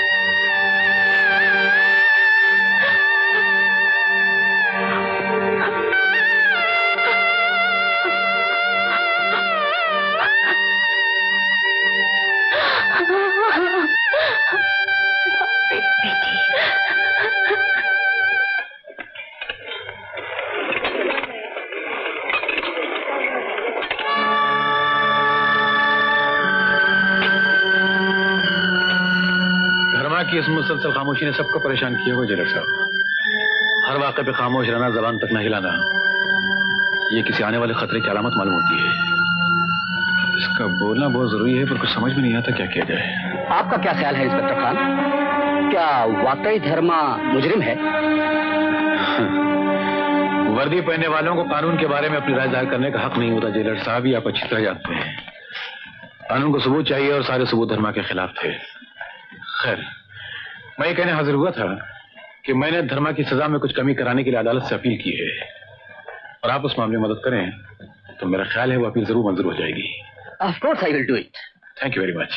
की इस मुसलसल खामोशी ने सबको परेशान किया हुआ जेलर साहब। हर वाक़े पे खामोश रहना, जबान तक न हिलाना, ये किसी आने वाले खतरे की अलामत मालूम होती है। इसका बोलना बहुत जरूरी है, पर कुछ समझ में नहीं आता क्या किया जाए। आपका क्या ख्याल है इंस्पेक्टर खान, क्या वाकई धर्मा मुजरिम है? वर्दी पहनने वालों को कानून के बारे में अपनी राय जाहिर करने का हक नहीं होता जेलर साहब, ये आप अच्छी तरह जानते हैं। कानून को सबूत चाहिए और सारे सबूत धर्मा के खिलाफ थे। खैर, मैं ये कहने हाजिर हुआ था कि मैंने धर्मा की सजा में कुछ कमी कराने के लिए अदालत से अपील की है, और आप उस मामले में मदद करें तो मेरा ख्याल है वो अपील जरूर मंजूर हो जाएगी। Of course I will do it. Thank you very much.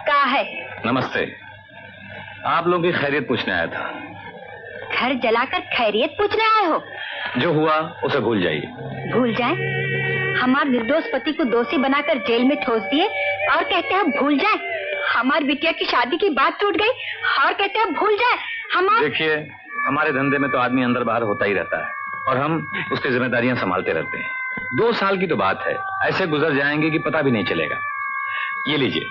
क्या है? नमस्ते, आप लोगों की खैरियत पूछने आया था। घर जलाकर खैरियत पूछने आए हो? जो हुआ उसे भूल जाइए। भूल जाए? हमारे निर्दोष पति को दोषी बनाकर जेल में ठोस दिए और कहते हैं भूल जाए। हमारी बिटिया की शादी की बात टूट गई और कहते हैं भूल जाए। हमारे देखिए, हमारे धंधे में तो आदमी अंदर बाहर होता ही रहता है और हम उसकी जिम्मेदारियां संभालते रहते हैं। 2 साल की तो बात है, ऐसे गुजर जाएंगे कि पता भी नहीं चलेगा। ये लीजिए।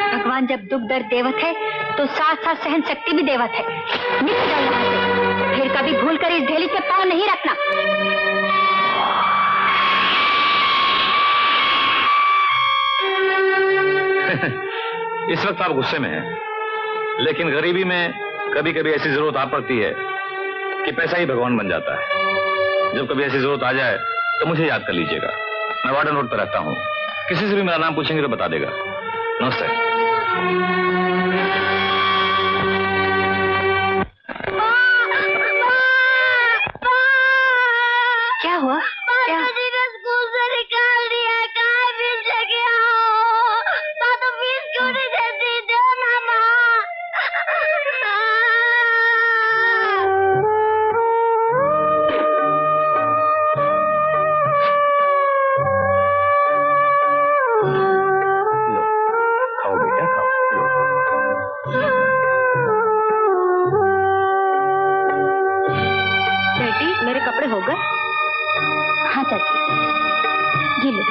भगवान जब दुख दर्द देवत है तो साथ साथ सहन शक्ति भी देवत है। निकल जाओ यहाँ से, फिर कभी भूल कर इस ढेली पे पाँव नहीं रखना। इस वक्त आप गुस्से में हैं, लेकिन गरीबी में कभी कभी ऐसी जरूरत आ पड़ती है कि पैसा ही भगवान बन जाता है। जब कभी ऐसी जरूरत आ जाए तो मुझे याद कर लीजिएगा। मैं वार्डन रोड पर रहता हूँ, किसी से भी मेरा नाम पूछेंगे तो बता देगा। नमस्ते। क्या हुआ? क्या? स्कूल से निकाल दिया, कहाँ मिल गया हो? तो फीस क्यों नहीं देती? दे ना माँ। खाओ बेटा, खाओ। बेटी, मेरे कपड़े हो गए? हाँ चाची, ये लो।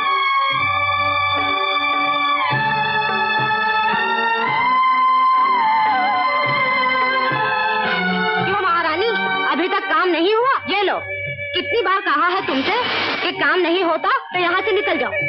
क्यों महारानी, अभी तक काम नहीं हुआ? ये लो। कितनी बार कहा है तुमसे कि काम नहीं होता तो यहाँ से निकल जाओ।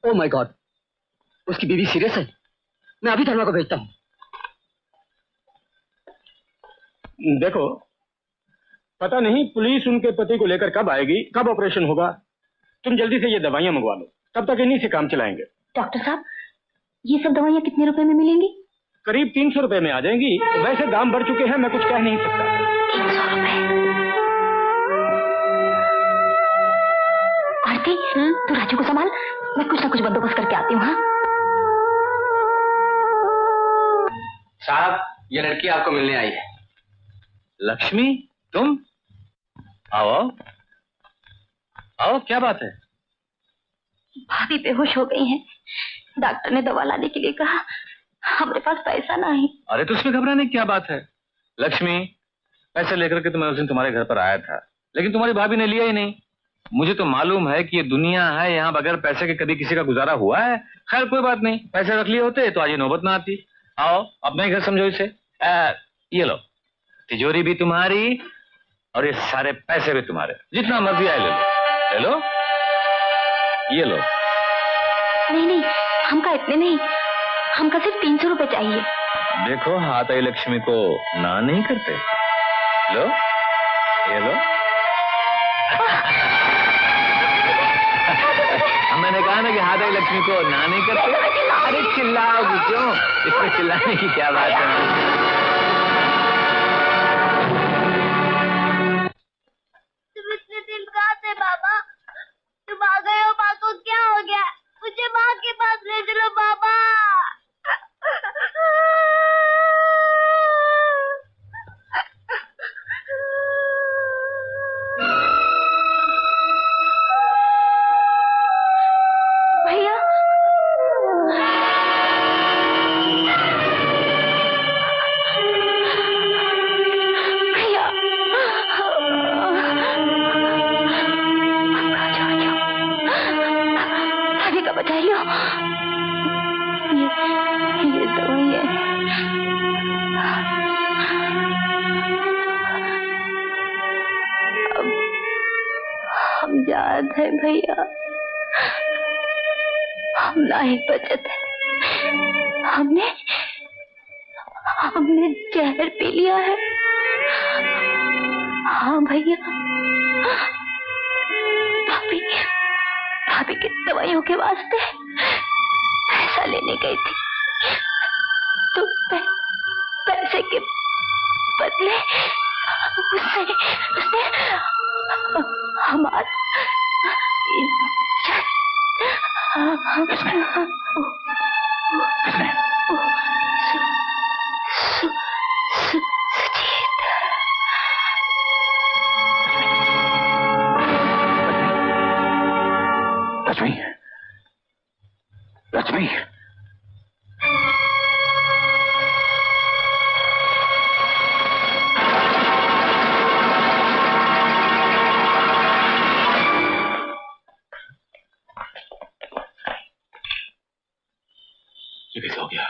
ओह माय गॉड, उसकी बीवी सीरियस है। मैं अभी धर्मा को भेजता हूँ। देखो, पता नहीं पुलिस उनके पति को लेकर कब आएगी, कब ऑपरेशन होगा। तुम जल्दी से ये दवाइयां मंगवा लो, तब तक इन्हीं से काम चलाएंगे। डॉक्टर साहब, ये सब दवाइयाँ कितने रुपए में मिलेंगी? करीब 300 रुपए में आ जाएंगी। वैसे दाम बढ़ चुके हैं, मैं कुछ कह नहीं सकता। 300 रुपए? तू राजू को संभाल, मैं कुछ ना कुछ बंदोबस्त करके आती हूँ। हाँ साहब, ये लड़की आपको मिलने आई है। लक्ष्मी, तुम? आओ आओ आओ, क्या बात है? भाभी बेहोश हो गई हैं। डॉक्टर ने दवा लाने के लिए कहा, हमारे पास पैसा नहीं। अरे तो उसमें घबराने की क्या बात है लक्ष्मी? पैसे लेकर के तो मैं उस दिन तुम्हारे घर पर आया था, लेकिन तुम्हारी भाभी ने लिया ही नहीं। मुझे तो मालूम है कि ये दुनिया है, यहाँ बगैर पैसे के कभी किसी का गुजारा हुआ है। खैर कोई बात नहीं, पैसे रख लिए होते तो आज ये नौबत ना आती। आओ अपना ही घर समझो इसे। ये लो, तिजोरी भी तुम्हारी और ये सारे पैसे भी तुम्हारे, जितना मर्जी आए ले लो। ले लो, ये लो। नहीं नहीं, हमका इतने नहीं, हमका सिर्फ 300 रुपए चाहिए। देखो हाथ आई लक्ष्मी को ना नहीं करते। लो, ये लो। मैंने कहा ना कि हाथ आई लक्ष्मी को ना नहीं करते। अरे चिल्लाओगी क्यों? इसमें चिल्लाने की क्या बात है? तुम इतने दिन कहाँ थे बाबा? तुम आ गए हो, माँ को क्या हो गया? मुझे माँ के पास ले चलो बाबा। भैया, भैया, भाभी का बचा लो। ये दवाई है। अब हम याद है भैया, हम नहीं बचत है। हमने जहर पी लिया है। हाँ भैया, भाभी की दवाइयों के वास्ते पैसा लेने गई थी, तो पैसे के बदले उसने हमारा लक्ष्मी, लक्ष्मी, ये कैसे हो गया?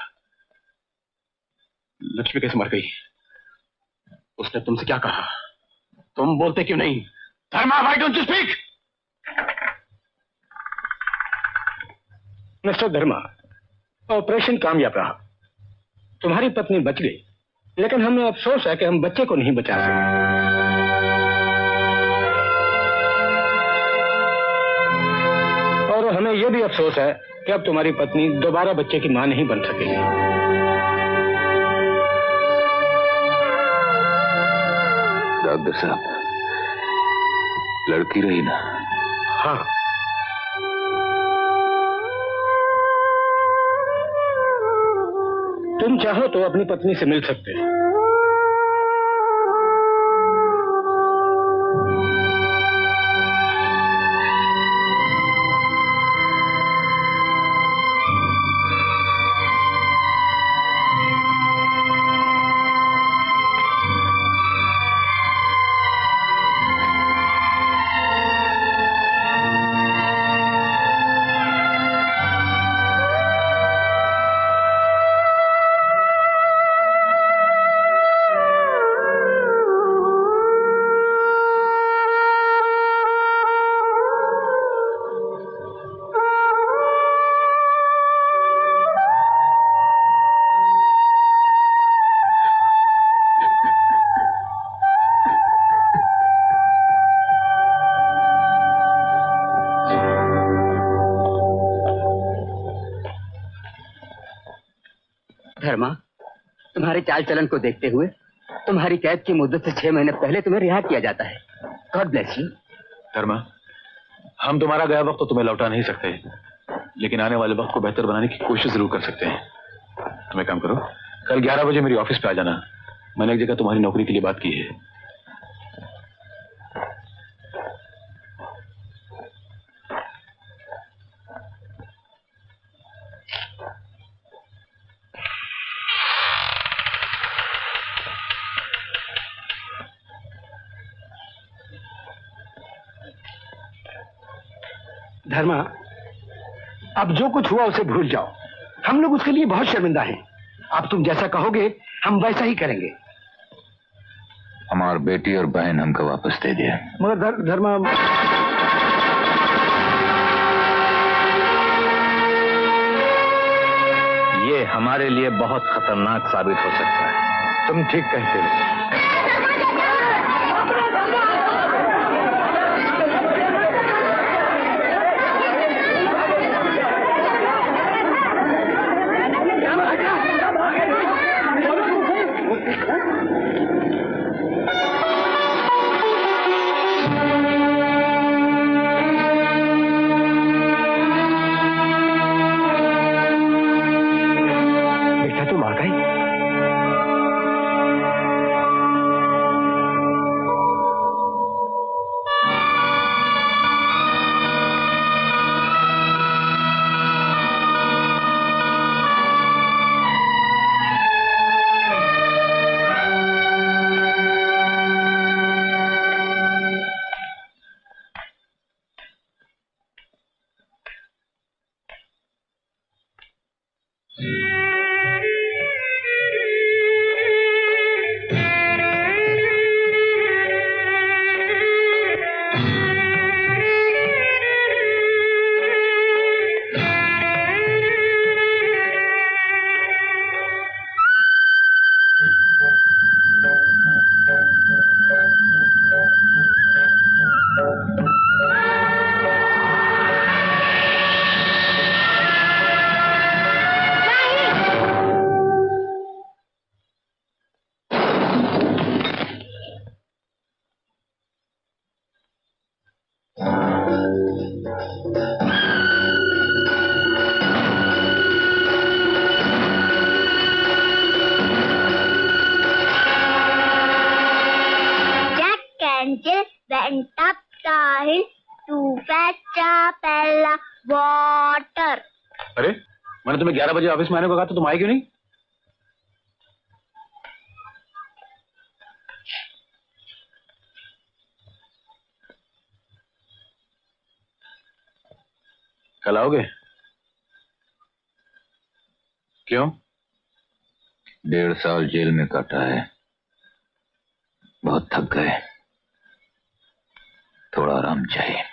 लक्ष्मी कैसे मर गई? उसने तुमसे क्या कहा? तुम बोलते क्यों नहीं? Dharma, why don't you speak? Mister Dharma, operation कामयाब रहा, तुम्हारी पत्नी बच गई, लेकिन हमें अफसोस है कि हम बच्चे को नहीं बचा सके। और हमें यह भी अफसोस है कि अब तुम्हारी पत्नी दोबारा बच्चे की मां नहीं बन सकेगी। डॉक्टर साहब, लड़की रही ना? हाँ, तुम चाहो तो अपनी पत्नी से मिल सकते हो। धर्मा, तुम्हारे चाल चलन को देखते हुए तुम्हारी कैद की मुद्दत से 6 महीने पहले तुम्हें रिहा किया जाता है। God bless you. धर्मा, हम तुम्हारा गया वक्त तो तुम्हें लौटा नहीं सकते, लेकिन आने वाले वक्त को बेहतर बनाने की कोशिश जरूर कर सकते हैं। तुम एक काम करो, कल 11 बजे मेरी ऑफिस पे आ जाना। मैंने एक जगह तुम्हारी नौकरी के लिए बात की है। धर्मा, अब जो कुछ हुआ उसे भूल जाओ। हम लोग उसके लिए बहुत शर्मिंदा हैं। अब तुम जैसा कहोगे हम वैसा ही करेंगे। हमारी बेटी और बहन हमको वापस दे दिया। मगर धर्मा, ये हमारे लिए बहुत खतरनाक साबित हो सकता है। तुम ठीक कहते हो। went up the hill to fetch a pail of water. अरे मैंने तुम्हें 11 बजे ऑफिस में आने को कहा तो तुम आई क्यों नहीं? कल आओगे? क्यों? 1.5 साल जेल में काटा है, बहुत थक गए, थोड़ा आराम चाहिए।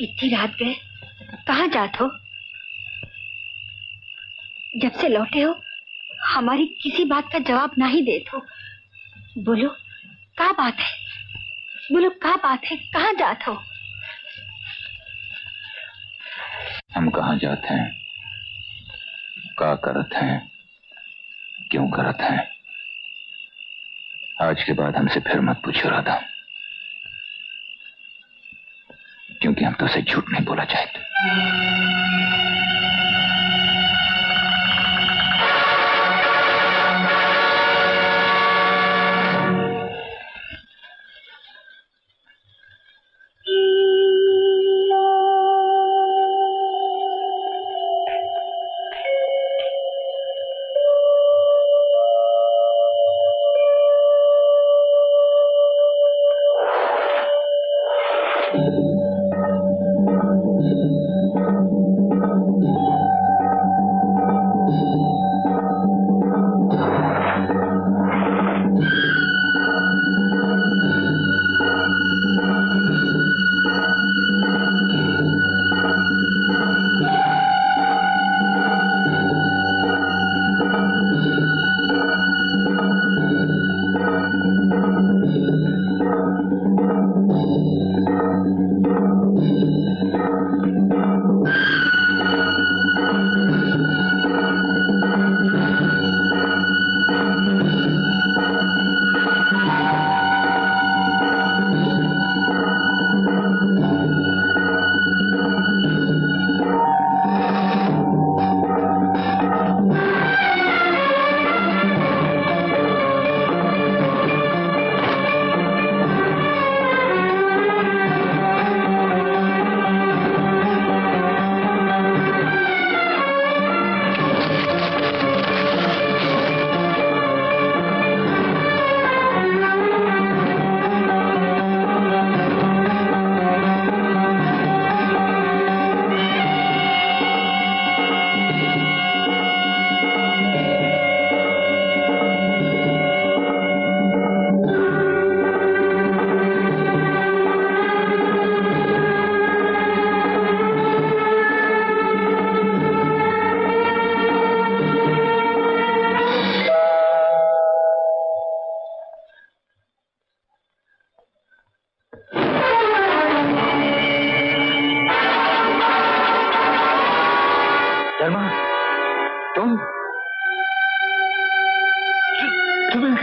इतनी रात गए, कहाँ जात हो? जब से लौटे हो हमारी किसी बात का जवाब नहीं देते हो। बोलो क्या बात है, बोलो क्या बात है, कहाँ जात हो? हम कहाँ जाते हैं, क्या करत हैं, क्यों करत हैं, आज के बाद हमसे फिर मत पूछो राधा, क्योंकि हम तो उसे झूठ नहीं बोला चाहते।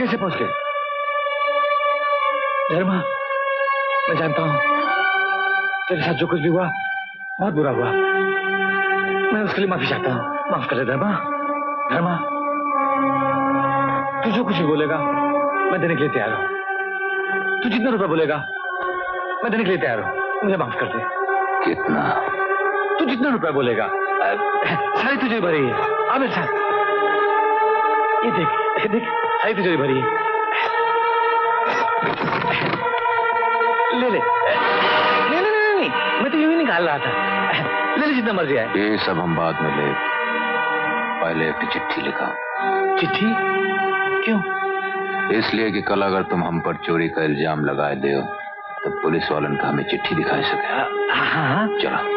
कैसे पहुंच गए? धर्मा, मैं जानता हूं तेरे साथ जो कुछ भी हुआ बहुत बुरा हुआ। मैं उसके लिए माफी चाहता हूं। माफ कर दे धर्मा। धर्मा, तू जो कुछ भी बोलेगा मैं देने के लिए तैयार हूं। तू जितना रुपए बोलेगा मैं देने के लिए तैयार हूं। मुझे माफ कर दे। कितना? तू जितना रुपए बोलेगा सारी तुझे भरी है। आ मेरे साथ, ये देख देख, सारी तुझे भरी है। ले ले ले ले ले ले, मैं तो यूं ही निकाल रहा था। ले ले जितना मर्जी आए। ये सब हम बाद में ले, पहले एक चिट्ठी लिखा। चिट्ठी? क्यों? इसलिए कि कल अगर तुम हम पर चोरी का इल्जाम लगाए दे तो पुलिस वालन का हमें चिट्ठी दिखा सके। हाँ, चलो।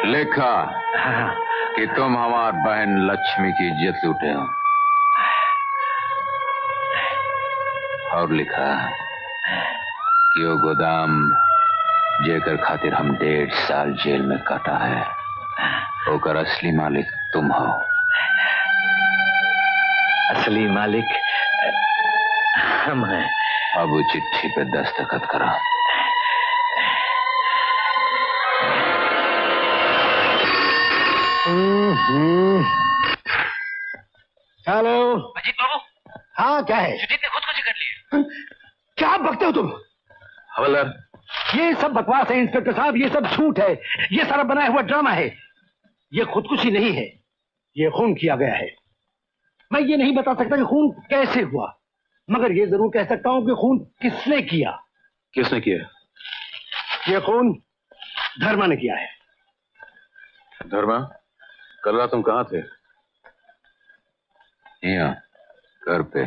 लिखा कि तुम हमारी बहन लक्ष्मी की इज्जत लूटे हो, और लिखा कि वो गोदाम जेकर खातिर हम 1.5 साल जेल में काटा है ओकर असली मालिक तुम हो। असली मालिक हम हैं। अब वो चिट्ठी पे दस्तखत करा। हेलो अजीत बाबू। हाँ, क्या है? सुजीत ने खुदकुशी कर ली है। क्या बकते हो तुम? हवलदार, ये सब बकवास है इंस्पेक्टर साहब, ये सब झूठ है, ये सारा बनाया हुआ ड्रामा है। ये खुदकुशी नहीं है, ये खून किया गया है। मैं ये नहीं बता सकता कि खून कैसे हुआ, मगर ये जरूर कह सकता हूं कि खून किसने किया। किसने किया? ये खून धर्मा ने किया है। धर्मा, कल रात तुम कहाँ थे? यहाँ घर पे।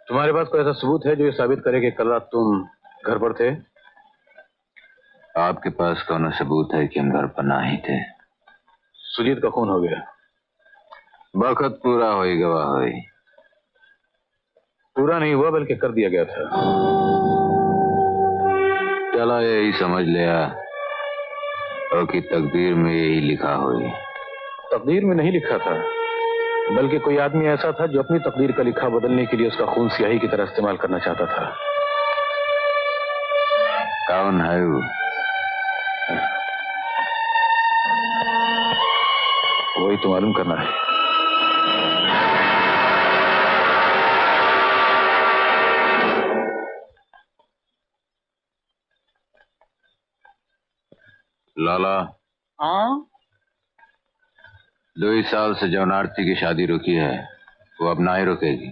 तुम्हारे पास कोई ऐसा सबूत है जो ये साबित करे कि कल रात तुम घर पर थे? आपके पास कौन सबूत है कि हम घर पर ना ही थे? सुजीत का खून हो गया। वक्त पूरा हो गवाह हुई। पूरा नहीं हुआ बल्कि कर दिया गया था। चला यही समझ लिया और कि तकदीर में यही लिखा हुई। तकदीर में नहीं लिखा था, बल्कि कोई आदमी ऐसा था जो अपनी तकदीर का लिखा बदलने के लिए उसका खून स्याही की तरह इस्तेमाल करना चाहता था। कौन है वो? वही तो मालूम करना है। लाला, हाँ? 2 साल से जौन आरती की शादी रुकी है वो अब ना ही रुकेगी।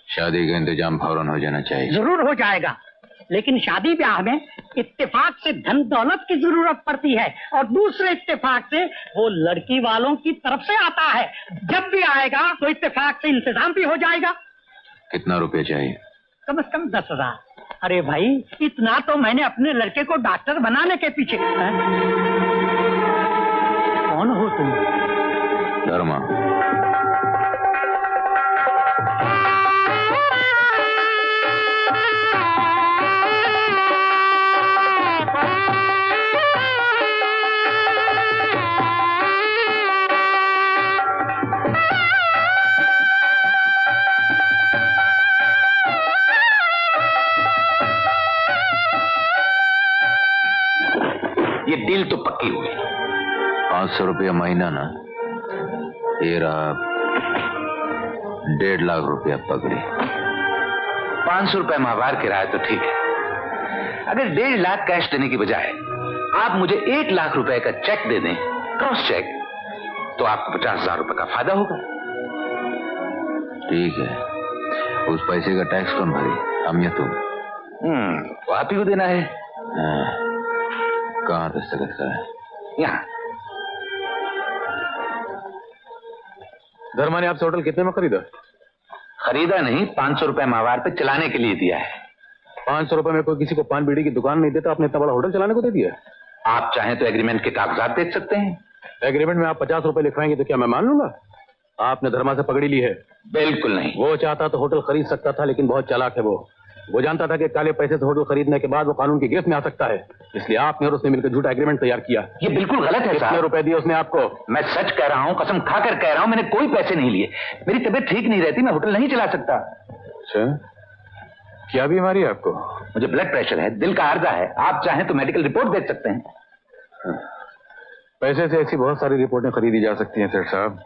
शादी का इंतजाम फौरन हो जाना चाहिए। जरूर हो जाएगा, लेकिन शादी ब्याह में इत्तेफाक से धन दौलत की जरूरत पड़ती है और दूसरे इत्तेफाक से वो लड़की वालों की तरफ से आता है। जब भी आएगा तो इत्तेफाक से इंतजाम भी हो जाएगा। कितना रुपया चाहिए? कम से कम 10,000। अरे भाई, इतना तो मैंने अपने लड़के को डॉक्टर बनाने के पीछे। कौन हो तुम? धर्मा। ये डील तो पक्की हुई। 500 रुपया महीना ना, ये रहा 1.5 लाख रुपया पकड़ी। 500 रुपए माहवार किराया तो ठीक है। अगर 1.5 लाख कैश देने की बजाय आप मुझे 1 लाख रुपए का चेक दे दें, क्रॉस चेक, तो आपको 50,000 रुपए का फायदा होगा। ठीक है, उस पैसे का टैक्स कौन भरी, हम या तुम? तो आप ही को देना है। कहाँ दस्तखत करें? यहाँ। धर्मा ने आपसे होटल कितने में खरीदा? खरीदा नहीं, 500 रुपए माहवार पे चलाने के लिए दिया है। 500 रुपए में कोई किसी को पान बीड़ी की दुकान नहीं देता, आपने इतना बड़ा होटल चलाने को दे दिया? आप चाहें तो एग्रीमेंट के कागजात देख सकते हैं। एग्रीमेंट में आप 50 रुपए लिखवाएंगे तो क्या मैं मान लूंगा? आपने धर्मा से पकड़ी ली है? बिल्कुल नहीं। वो चाहता तो होटल खरीद सकता था, लेकिन बहुत चालाक है वो वो जानता था कि काले पैसे से होटल खरीदने के बाद वो कानून की गिरफ्त में आ सकता है, इसलिए आपने और उसने मिलकर झूठा एग्रीमेंट तैयार किया। ये बिल्कुल गलत है। कितने रुपए दिए उसने आपको? मैं सच कह रहा हूँ, कसम खाकर कह रहा हूँ, मैंने कोई पैसे नहीं लिए। मेरी तबीयत ठीक नहीं रहती, मैं होटल नहीं चला सकता। अच्छा, क्या बीमारी है आपको? मुझे ब्लड प्रेशर है, दिल का आर्जा है। आप चाहें तो मेडिकल रिपोर्ट देख सकते हैं। पैसे से ऐसी बहुत सारी रिपोर्टें खरीदी जा सकती हैं सेठ साहब।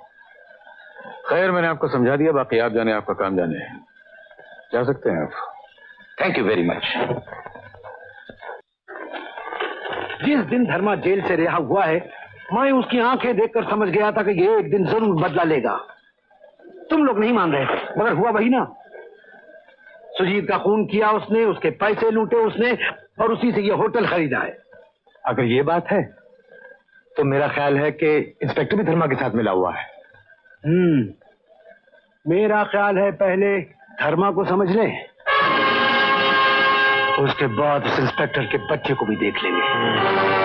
खैर, मैंने आपको समझा दिया, बाकी आप जाने, आपका काम जाने। जा सकते हैं आप। Thank you very much. जिस दिन धर्मा जेल से रिहा हुआ है, मैं उसकी आंखें देखकर समझ गया था कि ये एक दिन जरूर बदला लेगा। तुम लोग नहीं मान रहे, मगर हुआ वही ना। सुजीत का खून किया उसने, उसके पैसे लूटे उसने, और उसी से ये होटल खरीदा है। अगर ये बात है तो मेरा ख्याल है कि इंस्पेक्टर भी धर्मा के साथ मिला हुआ है। मेरा ख्याल है पहले धर्मा को समझ ले, उसके बाद उस इंस्पेक्टर के बच्चे को भी देख लेंगे।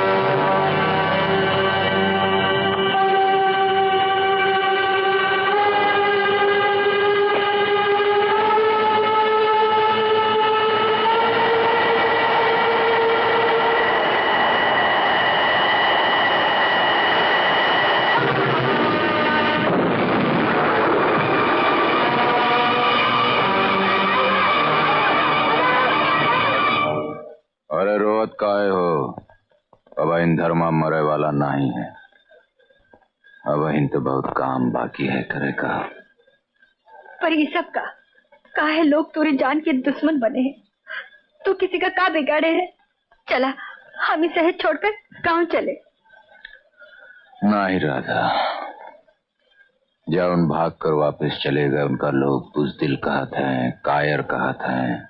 अरे रोत काहे हो? अब इन धर्मा मरे वाला नहीं है। अब इन तो बहुत काम बाकी है करे का। पर ये सब का काहे लोग तेरी जान के दुश्मन बने हैं? तू किसी का का बिगाड़े है? चला हम इस शहर छोड़कर गांव चले। नहीं राधा, जब उन भाग कर वापस चले गए उनका लोग बुज़दिल कहत हैं, कायर कहत हैं।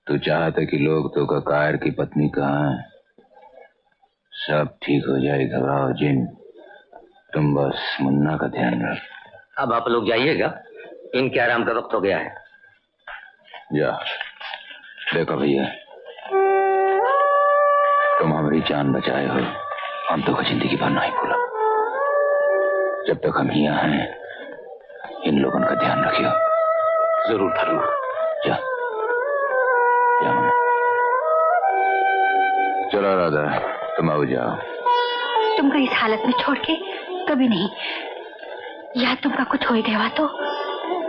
तू चाहते कि लोग तो का कायर की पत्नी कहाँ है? सब ठीक हो जाए, घबराओ जिन। तुम बस मुन्ना का ध्यान रख। अब आप लोग जाइएगा, इनके आराम का वक्त हो गया है। जा देखो भैया, तुम हमारी जान बचाए हो, हम तो जिंदगी भर नहीं भूला। जब तक हम यहाँ हैं, इन लोगों का ध्यान रखियो। जरूर धर्मा। जा चलो राधा, तुम आओ जाओ। तुमको इस हालत में छोड़ के कभी नहीं। या तुमका कुछ हो गया तो?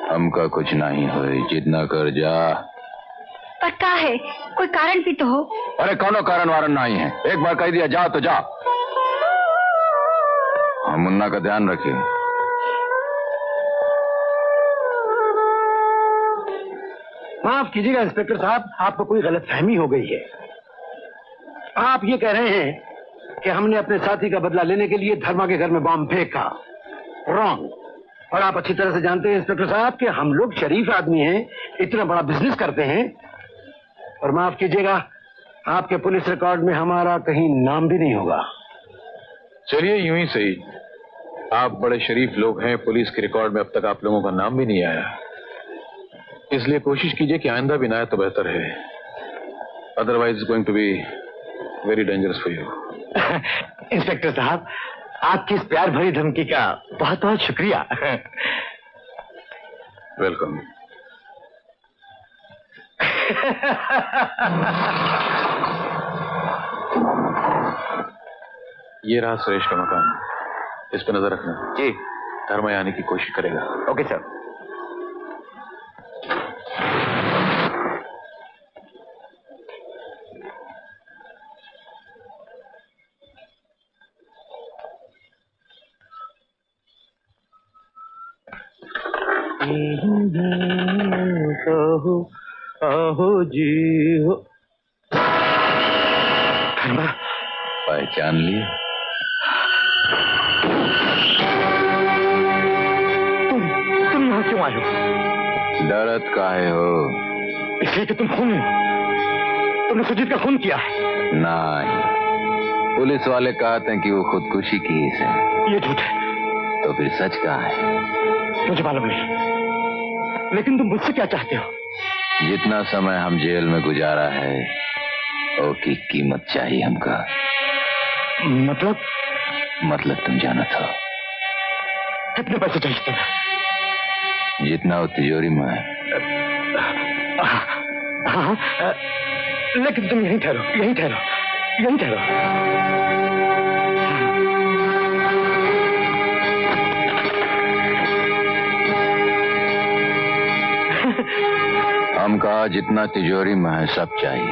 हमका कुछ नहीं हो, जितना कर जा। पर क्या है, कोई कारण भी तो हो। अरे कोनो कारण वारण नहीं है, एक बार कह दिया जा तो जा। हम मुन्ना का ध्यान रखिए। माफ कीजिएगा इंस्पेक्टर साहब, आपको कोई गलतफहमी हो गई है। आप ये कह रहे हैं कि हमने अपने साथी का बदला लेने के लिए धर्मा के घर में बॉम्ब फेंका। रॉन्ग। और आप अच्छी तरह से जानते हैं इंस्पेक्टर साहब कि हम लोग शरीफ आदमी हैं, इतना बड़ा बिजनेस करते हैं। और माफ कीजिएगा, आपके पुलिस रिकॉर्ड में हमारा कहीं नाम भी नहीं होगा। चलिए यूं ही सही, आप बड़े शरीफ लोग हैं, पुलिस के रिकॉर्ड में अब तक आप लोगों का नाम भी नहीं आया, इसलिए कोशिश कीजिए कि आइंदा भी ना आए तो बेहतर है। Otherwise going to be very dangerous for you. Inspector साहब, आपकी इस प्यार भरी धमकी का बहुत बहुत शुक्रिया। वेलकम। ये रहा सुरेश का मकान, इस पर नजर रखना। जी। धर्मा आने की कोशिश करेगा। Okay sir. आहो जी हो। धर्मा पहचान लिए? तुम यहाँ क्यों आए हो? डरत काहे हो? इसलिए कि तुमने सुजीत का खून किया। नहीं, पुलिस वाले कहते हैं कि वो खुदकुशी की है। ये झूठ है। तो फिर सच कहाँ है? मुझे मालूम नहीं, लेकिन तुम मुझसे क्या चाहते हो? जितना समय हम जेल में गुजारा है, ओ की कीमत चाहिए हमका। मतलब तुम जाना था। कितने पैसे चाहिए तुम्हें? जितना हो तिजोरी में है। हाँ, लेकिन तुम यहीं ठहरो, यहीं ठहरो, यहीं ठहरो। हम कहा जितना तिजोरी में है सब चाहिए।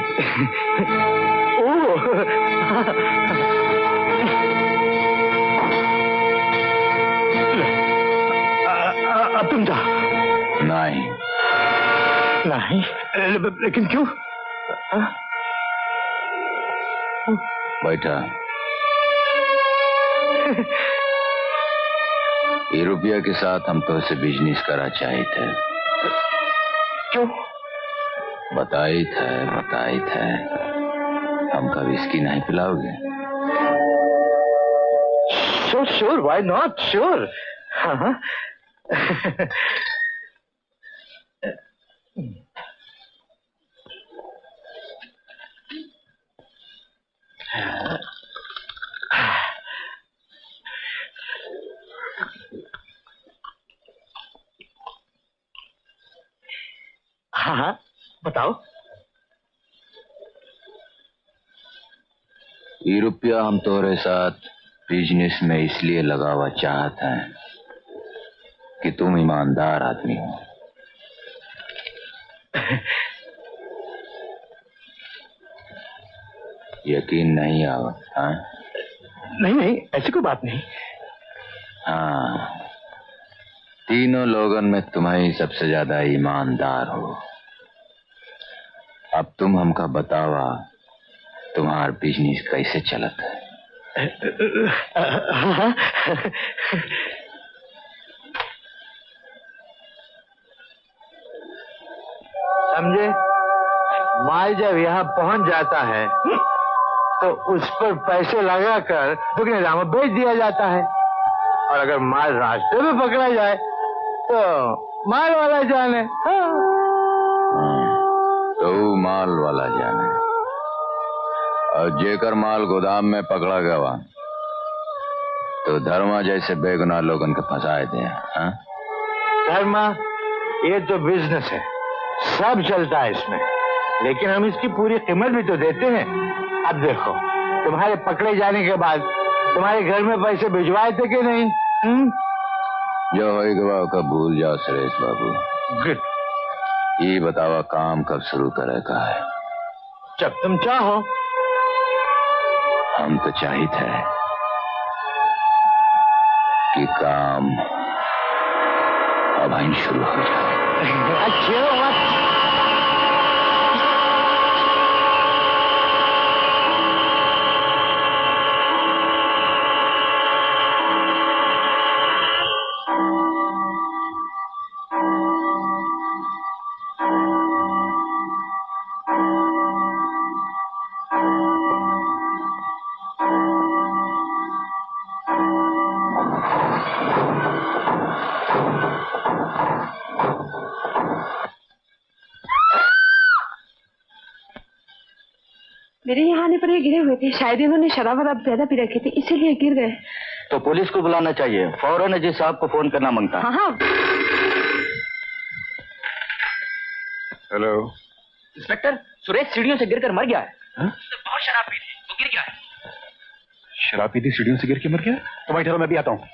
अब तुम जा। नहीं नहीं, लेकिन क्यों? बैठा। ये रुपया के साथ हम तो से बिजनेस करा चाहिए थे। क्यों? बताई थे हमका विस्की नहीं पिलाओगे? Sure, why not, sure. हाँ। हाँ, बताओ। ये रुपया हम तोरे साथ बिजनेस में इसलिए लगावा चाहते हैं कि तुम ईमानदार आदमी हो। यकीन नहीं आवा? हाँ? नहीं, ऐसी कोई बात नहीं। हाँ, तीनों लोगन में तुम्हारी सबसे ज्यादा ईमानदार हो। अब तुम हमका बतावा तुम्हार बिजनेस कैसे चलत है? समझे? माल जब यहाँ पहुंच जाता है तो उस पर पैसे लगाकर दुगने दाम में बेच दिया जाता है, और अगर माल रास्ते में पकड़ा जाए तो माल वाला जाने। तो माल वाला जाने, और जेकर माल गोदाम में पकड़ा गया तो धर्मा जैसे बेगुनाह लोगन के फंसाए दे। हाँ? धर्मा, ये तो बिजनेस है, सब चलता है इसमें, लेकिन हम इसकी पूरी कीमत भी तो देते हैं। अब देखो, तुम्हारे पकड़े जाने के बाद तुम्हारे घर में पैसे भिजवाए थे कि नहीं? जो होगा का भूल जाओ सुरेश बाबू। गुड। ये बतावा काम कब शुरू करे का है? जब तुम चाहो। हम तो चाहिए थे कि काम अब ही शुरू हो जाए। अच्छा, मेरे यहाँ आने पर ये गिरे हुए थे, शायद इन्होंने शराब वराब ज्यादा पी रखी थी, इसीलिए गिर गए। तो पुलिस को बुलाना चाहिए, फौरन जी साहब को फोन करना मांगता। हाँ। हेलो इंस्पेक्टर, सुरेश सीढ़ियों से गिरकर मर गया है। बहुत शराब पी थी, वो गिर गया है। शराब पी थी, सीढ़ियों से गिर के मर गया? तो भाई ठहरो, मैं भी आता हूँ।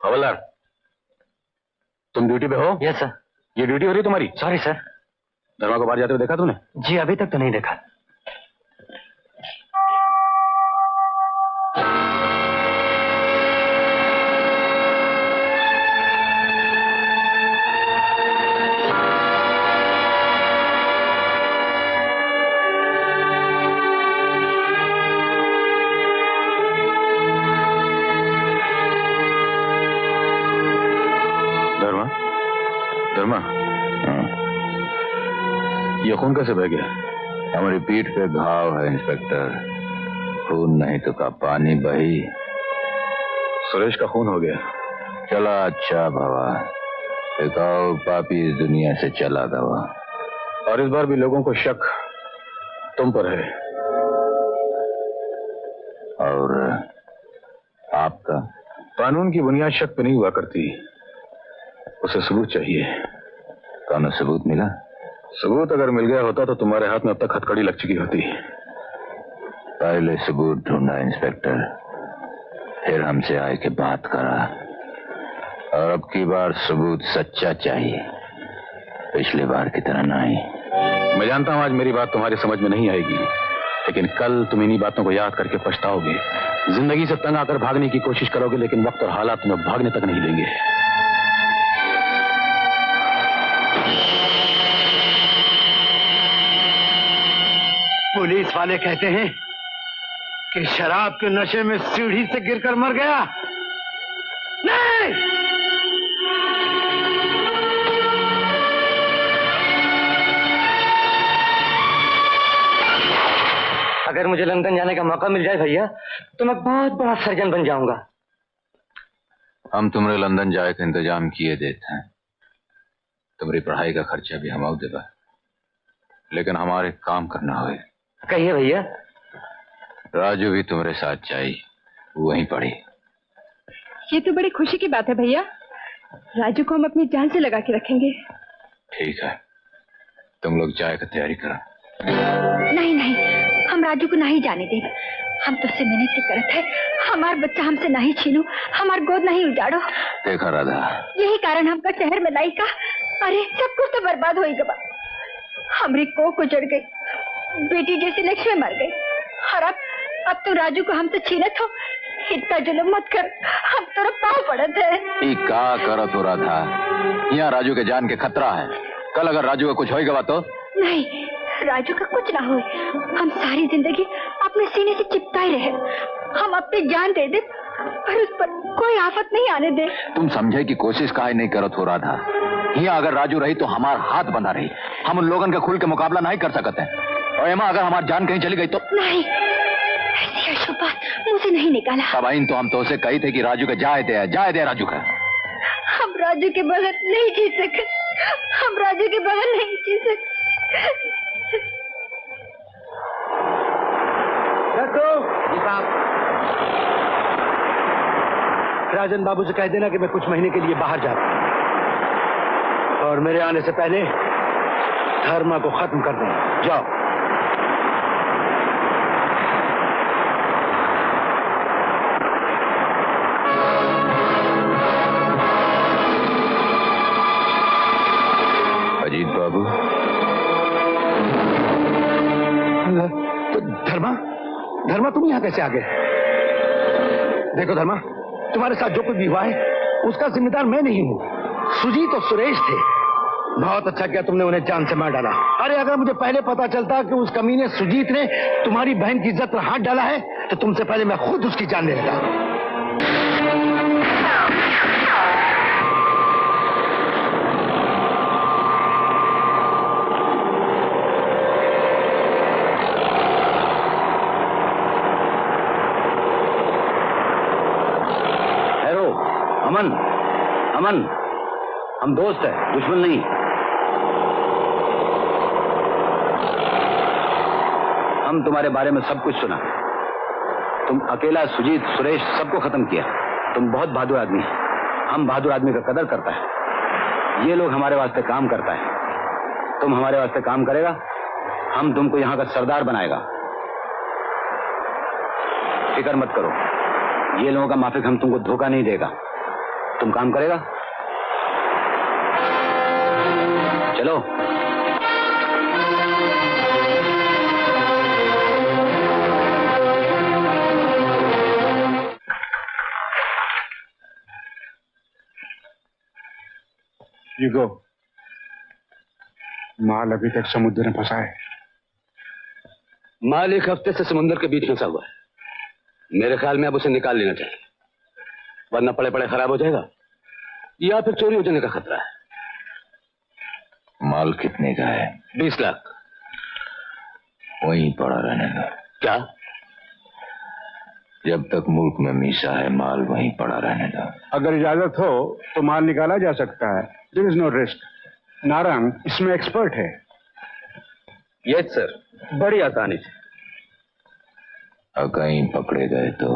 हवलदार, तुम ड्यूटी पे हो? Yes sir. ये ड्यूटी हो रही तुम्हारी? Sorry sir. धर्मा को बाहर जाते हुए देखा तूने? जी अभी तक तो नहीं देखा। धर्मा, ये खून कैसे बह गया? हमारी पीठ पे घाव है इंस्पेक्टर, खून नहीं तो का पानी बही। सुरेश का खून हो गया। चला अच्छा भवा, एकाओ पापी इस दुनिया से चला गवा। और इस बार भी लोगों को शक तुम पर है। और आपका? कानून की बुनियाद शक पे नहीं हुआ करती, उसे सबूत चाहिए। कौन सबूत मिला? सबूत अगर मिल गया होता तो तुम्हारे हाथ में अब तक हथकड़ी लग चुकी होती। पहले सबूत ढूंढा इंस्पेक्टर, फिर हमसे आए के बात करा, और अब की बार सबूत सच्चा चाहिए, पिछली बार की तरह नहीं। मैं जानता हूं आज मेरी बात तुम्हारी समझ में नहीं आएगी, लेकिन कल तुम इन्हीं बातों को याद करके पछताओगे। जिंदगी से तंग आकर भागने की कोशिश करोगे, लेकिन वक्त और हालात तुम्हें भागने तक नहीं देंगे। पुलिस वाले कहते हैं कि शराब के नशे में सीढ़ी से गिरकर मर गया। नहीं, अगर मुझे लंदन जाने का मौका मिल जाए भैया, तो मैं बहुत बड़ा सर्जन बन जाऊंगा। हम तुम्हारे लंदन जाए का इंतजाम किए देते हैं, तुम्हारी पढ़ाई का खर्चा भी हम देगा, लेकिन हमारे काम करना होए। कहिए भैया। राजू भी तुम्हारे साथ चाहिए, वहीं पढ़ी। ये तो बड़ी खुशी की बात है भैया, राजू को हम अपनी जान से लगा के रखेंगे। ठीक है, तुम लोग चाय की तैयारी करो। नहीं नहीं, हम राजू को नहीं जाने देंगे। हम तुझसे मिन्नत करत है, हमार बच्चा हमसे नहीं छीनो, हमार गोद नहीं उजाड़ो। देखा राधा, यही कारण हमका शहर में लाई का। अरे सब कुछ तो बर्बाद हो गया, हमारी कोख उजड़ गई, बेटी जैसी लक्ष्मी मर गई, और अब तो राजू को हमसे छीनत हो। इतना जुल्म मत कर, हम तेरे पाँव पड़त है। का करो तो राधा, यहाँ राजू के जान के खतरा है। कल अगर राजू का कुछ होगा तो? नहीं, राजू का कुछ ना हो। हम सारी जिंदगी अपने सीने से चिपकाए रहे, हम अपनी जान दे दे पर उस पर कोई आफत नहीं आने दे। तुम समझे कि कोशिश काहे नहीं करो तो राधा? यहाँ अगर राजू रही तो हमारा हाथ बंधा रही, हम उन लोगों के खुल के मुकाबला नहीं कर सकते। और एमा अगर हमारी जान कहीं चली गई तो? नहीं, ऐसी अशुभ बात मुझे नहीं निकाला। तबाइन तो हम तो उसे कही थे कि राजू के जाए दे राजू का। हम राजू के बगैर नहीं जी सकते, हम राजू के बगैर नहीं जी सकते। राजन बाबू से कह देना कि मैं कुछ महीने के लिए बाहर जाता हूं, और मेरे आने से पहले धर्मा को खत्म कर दें। जाओ। अजीत बाबू। तो धर्मा तुम यहाँ कैसे आ गए? देखो धर्मा, तुम्हारे साथ जो कुछ भी हुआ है उसका जिम्मेदार मैं नहीं हूँ, सुजीत और सुरेश थे। बहुत अच्छा किया तुमने उन्हें जान से मार डाला। अरे अगर मुझे पहले पता चलता कि उस कमीने सुजीत ने तुम्हारी बहन की इज्जत पर हाथ डाला है तो तुमसे पहले मैं खुद उसकी जान ले लेता। अमन, अमन, हम दोस्त हैं, दुश्मन नहीं। हम तुम्हारे बारे में सब कुछ सुना। तुम अकेला सुजीत, सुरेश सबको खत्म किया। तुम बहुत बहादुर आदमी है। हम बहादुर आदमी का कदर करता है। ये लोग हमारे वास्ते काम करता है। तुम हमारे वास्ते काम करेगा, हम तुमको यहाँ का सरदार बनाएगा। फिक्र मत करो, ये लोगों का माफिक हम तुमको धोखा नहीं देगा। तुम काम करेगा? चलो। You go. माल अभी तक समुद्र में फंसा है। माल एक हफ्ते से समुद्र के बीच फंसा हुआ है। मेरे ख्याल में अब उसे निकाल लेना चाहिए, वरना पड़े पड़े खराब हो जाएगा या फिर चोरी हो जाने का खतरा है। माल कितने का है? 20 लाख। वहीं पड़ा रहने दो। क्या? जब तक मुल्क में मीसा है माल वहीं पड़ा रहने दो। अगर इजाजत हो तो माल निकाला जा सकता है। There is no risk. Narang इसमें एक्सपर्ट है। यस सर, बड़ी आसानी से। और कहीं पकड़े गए तो?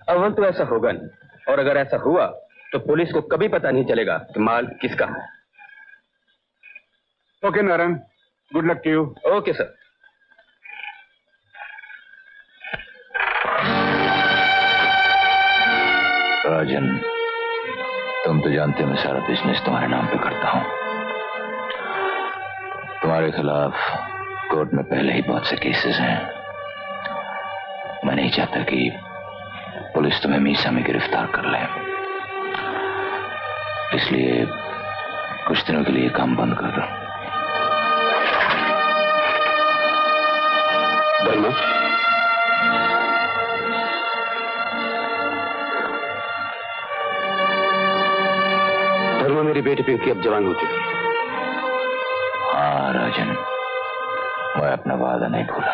अव्वल तो ऐसा होगा नहीं, और अगर ऐसा हुआ तो पुलिस को कभी पता नहीं चलेगा कि माल किसका है। Okay Narang, good luck to you. Okay sir. Rajan, तुम तो जानते हो मैं सारा बिजनेस तुम्हारे नाम पे करता हूं। तुम्हारे खिलाफ कोर्ट में पहले ही बहुत से केसेस हैं। मैं नहीं चाहता कि पुलिस तुम्हें मीसा में गिरफ्तार कर ले, इसलिए कुछ दिनों के लिए काम बंद कर दो। धर्मा, मेरी बेटी पिंकी अब जवान हो चुकी है। हाँ राजन, मैं अपना वादा नहीं भूला।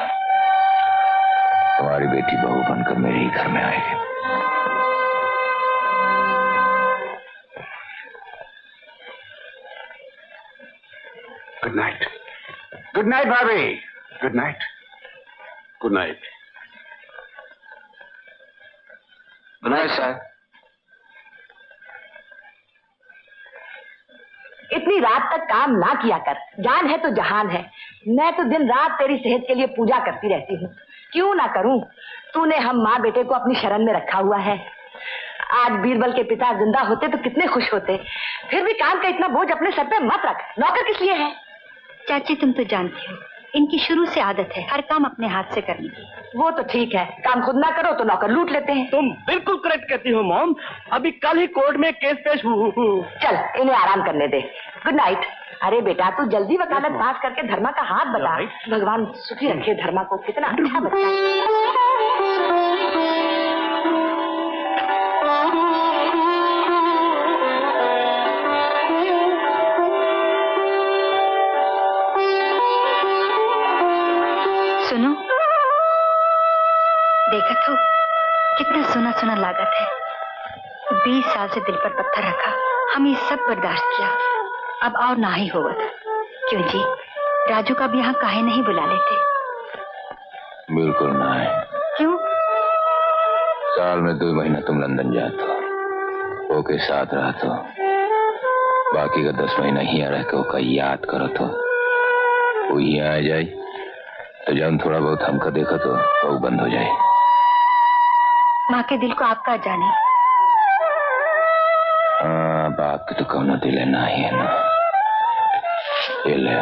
तुम्हारी बेटी बहू बनकर मेरे ही घर में आएगी। Good night. गुड नाइट भाभी। Good night. Good night. Good night sir. इतनी रात तक काम ना किया कर, जान है तो जहान है। मैं तो दिन रात तेरी सेहत के लिए पूजा करती रहती हूँ, क्यों ना करूं। तूने हम माँ बेटे को अपनी शरण में रखा हुआ है। आज बीरबल के पिता जिंदा होते तो कितने खुश होते। फिर भी काम का इतना बोझ अपने सर पे मत रख। नौकर किस लिए है? चाची तुम तो जानती हो इनकी शुरू से आदत है हर काम अपने हाथ से करने की। वो तो ठीक है, काम खुद ना करो तो नौकर लूट लेते हैं। तुम बिल्कुल करेक्ट कहती हो मॉम। अभी कल ही कोर्ट में केस पेश चल इन्हें आराम करने दे। Good night. अरे बेटा तू जल्दी वकालत पास करके धर्मा का हाथ बता। भगवान सुखी रखे धर्मा को। कितना अच्छा बच्चा। सुनो, देखा तो कितना सुना सुना लागत है। 20 साल से दिल पर पत्थर रखा, हम ये सब बर्दाश्त किया, अब और ना ही होगा था। क्यों जी, राजू का भी यहाँ काहे नहीं बुला लेते? बिल्कुल ना है। क्यों? साल में 2 महीना तुम लंदन जाते हो, वो के साथ रहा तो बाकी का 10 महीना ही रह के वो याद करो तो वो ही आ जाए तो जब थोड़ा बहुत हमका देखा तो वो बंद हो जाए। माँ के दिल को आपका जाने। हाँ, बाप के तो कौनो दिल है ना ही है ना। दिल है।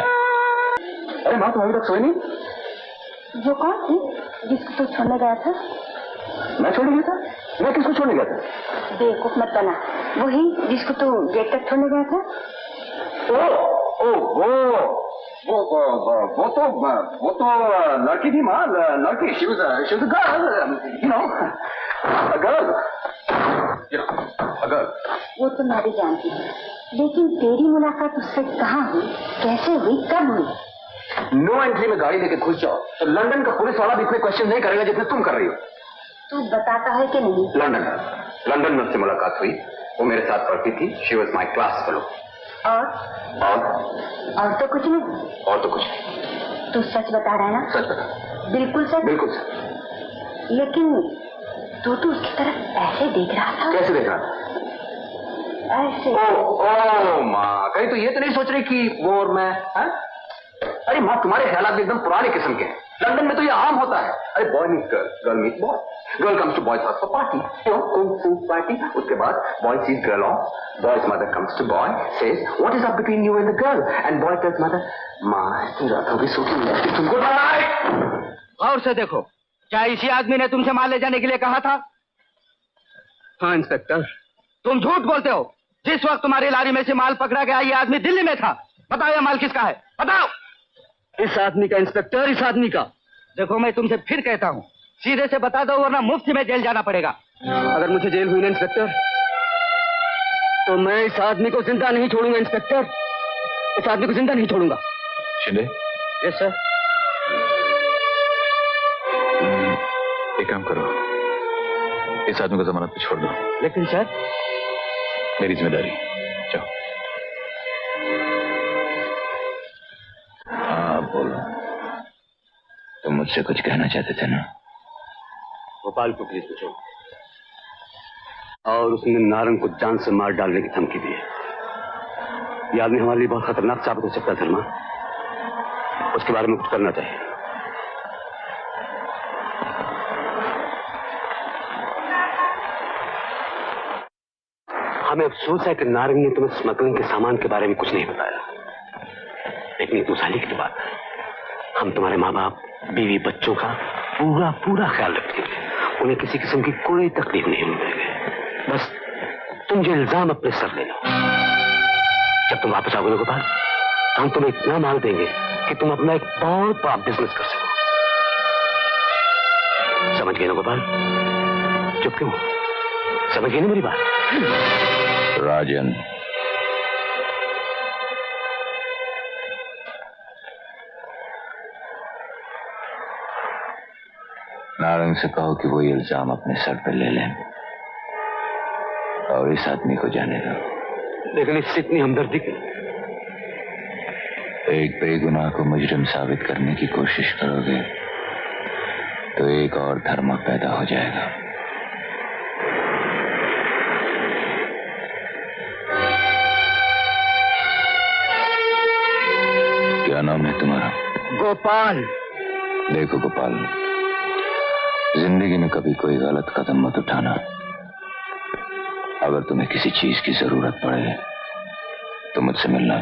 अरे माँ, तुम अभी तक सोई नहीं? वो कौन थी जिसको तू छोड़ने गया था? मैं छोड़ने गया था? मैं किसको छोड़ने गया था? बेवकूफ मत बना। वही जिसको तू गेट तक छोड़ने गया था। वो तो लड़की थी माँ, लड़की। she was a girl, you know, a girl. वो तो मैं भी जानती हूँ, लेकिन तेरी मुलाकात उससे कहाँ हुई, कैसे हुई, कब हुई? नो एंट्री में गाड़ी लेके घुस जाओ तो लंदन का पुलिस वाला भी इतने क्वेश्चन नहीं करेगा जितने तुम कर रही हो। तू बताता है कि नहीं? लंदन में उससे मुलाकात हुई। वो मेरे साथ पढ़ती थी। She was my class fellow. और तो कुछ नहीं? और तो कुछ नहीं। तू सच बता रहा है ना? सच बता। बिल्कुल सच? बिल्कुल सच। लेकिन तू तो उसकी तरफ ऐसे देख रहा था। कैसे देख रहा था? ऐसे। ओ माँ, कहीं तो ये तो नहीं सोच रही कि वो और मैं? अरे माँ, तुम्हारे ख्यालात भी एकदम पुराने किस्म के हैं। लंदन में तो ये आम होता है। अरे boy meet girl, girl meet boy, girl comes to boy's house for party, kung fu party. उसके बाद boy sees girl off, boy's mother comes to boy, says what is up between you and the girl, and boy tells mother, माँ इतनी रात होगी, सोती नहीं तुमको। गौर से देखो, क्या इसी आदमी ने तुमसे माल ले जाने के लिए कहा था? हाँ इंस्पेक्टर। तुम झूठ बोलते हो। जिस वक्त तुम्हारी लारी में से माल पकड़ा गया ये आदमी दिल्ली में था। बताओ ये माल किसका है, बताओ। इस आदमी का इंस्पेक्टर, इस आदमी का। देखो मैं तुमसे फिर कहता हूँ, सीधे से बता दो वरना मुफ्त में जेल जाना पड़ेगा। अगर मुझे जेल हुई ना इंस्पेक्टर, तो मैं इस आदमी को जिंदा नहीं छोड़ूंगा इंस्पेक्टर। इस आदमी को जिंदा नहीं छोड़ूंगा। शिंदे। Yes sir. एक काम करो, इस आदमी को जमानत पे छोड़ दो। लेकिन सर। मेरी जिम्मेदारी। जाओ। हाँ बोलो, तुम मुझसे कुछ कहना चाहते थे ना? गोपाल को प्लीज पूछो। और उसने नारंग को जान से मार डालने की धमकी दी है। यह आदमी हमारे लिए बहुत खतरनाक साबित हो सकता है धर्मा, उसके बारे में कुछ करना चाहिए। हमें अफसोस है कि नारंग ने तुम्हें स्मगलिंग के सामान के बारे में कुछ नहीं बताया, लेकिन इतनी साली की बात है, हम तुम्हारे माँ बाप, बीवी, बच्चों का पूरा पूरा ख्याल रखेंगे। उन्हें किसी किस्म की कोई तकलीफ नहीं होने देंगे। बस तुम जो इल्जाम अपने सर ले लो। जब तुम वापस आओगे ना गोपाल, तो हम तुम्हें इतना माल देंगे कि तुम अपना एक बहुत बड़ा बिजनेस कर सको। समझ गए ना गोपाल? चुप क्यों? समझ गए ना मेरी बात? राजन, नारंग से कहो कि वो इल्जाम अपने सर पर ले लें और इस आदमी को जाने दो। लेकिन इससे इतनी हमदर्दी क्यों? एक बेगुनाह को मुजरिम साबित करने की कोशिश करोगे तो एक और धर्म पैदा हो जाएगा। क्या नाम है तुम्हारा? गोपाल। देखो गोपाल, जिंदगी में कभी कोई गलत कदम मत उठाना। अगर तुम्हें किसी चीज की जरूरत पड़े तो मुझसे मिलना।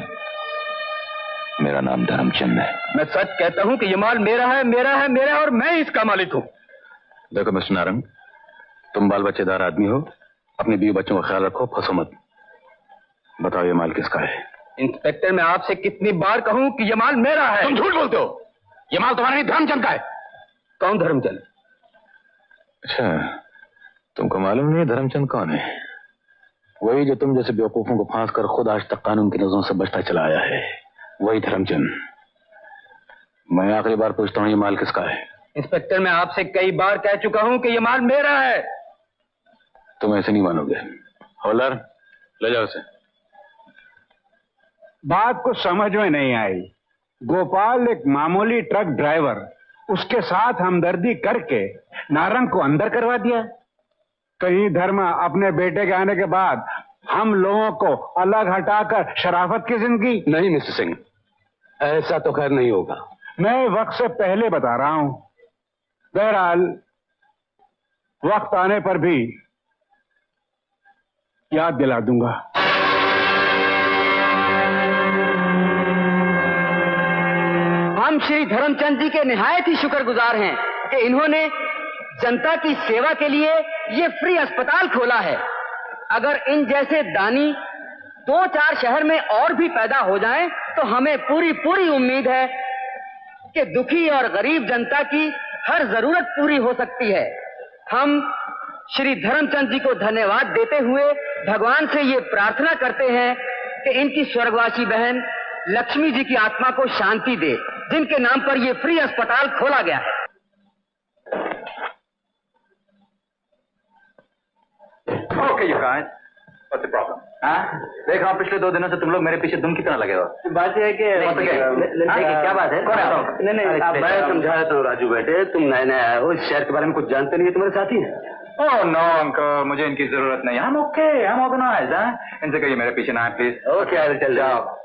मेरा नाम धर्मचंद है। मैं सच कहता हूं कि ये माल मेरा है, मेरा है, मेरा है और मैं इसका मालिक हूं। देखो मिस्टर नारंग, तुम बाल बच्चेदार आदमी हो, अपने बीवी बच्चों का ख्याल रखो, फंसो मत। बताओ ये माल किसका है? इंस्पेक्टर, मैं आपसे कितनी बार कहूं कि ये माल मेरा है? तुम झूठ बोलते हो। ये माल तुम्हारा नहीं, धर्मचंद का है। कौन धर्मचंद? अच्छा, तुमको मालूम नहीं धर्मचंद कौन है? वही जो तुम जैसे बेवकूफों को फांस कर खुद आज तक कानून की नजरों से बचता चला आया है, वही धर्मचंद। मैं आखिरी बार पूछता हूँ, ये माल किसका है? इंस्पेक्टर, मैं आपसे कई बार कह चुका हूं कि ये माल मेरा है। तुम ऐसे नहीं मानोगे। हौलर, ले जाओ उसे। बात को समझ में नहीं आई। गोपाल एक मामूली ट्रक ड्राइवर, उसके साथ हमदर्दी करके नारंग को अंदर करवा दिया। कहीं धर्मा अपने बेटे के आने के बाद हम लोगों को अलग हटाकर शराफत की जिंदगी? नहीं मिस्टर सिंह, ऐसा तो खैर नहीं होगा। मैं वक्त से पहले बता रहा हूं। बहरहाल वक्त आने पर भी याद दिला दूंगा। हम श्री धर्मचंद जी के निहायत ही शुक्रगुजार हैं कि इन्होंने जनता की सेवा के लिए ये फ्री अस्पताल खोला है। अगर इन जैसे दानी 2-4 शहर में और भी पैदा हो जाएं, तो हमें पूरी पूरी उम्मीद है कि दुखी और गरीब जनता की हर जरूरत पूरी हो सकती है। हम श्री धर्मचंद जी को धन्यवाद देते हुए भगवान से ये प्रार्थना करते हैं कि इनकी स्वर्गवासी बहन लक्ष्मी जी की आत्मा को शांति दे, जिनके नाम पर ये फ्री अस्पताल खोला गया है। Okay you guys, what's the problem? हाँ, देखो पिछले 2 दिनों से तुम लोग मेरे पीछे दुम की तरह लगे हो। बात यह है कि क्या बात है? नहीं, मैं समझा देता हूँ राजू बेटे, तुम नए नए आए हो, इस शहर के बारे में कुछ जानते नहीं है, तुम्हारे साथी हैं। ओह नो अंकल, मुझे इनकी जरूरत नहीं है। हम ओके, हम ऑर्गेनाइज्ड हैं। इनसे कहिए मेरे पीछे ना आए प्लीज। ओके, चल जाओ।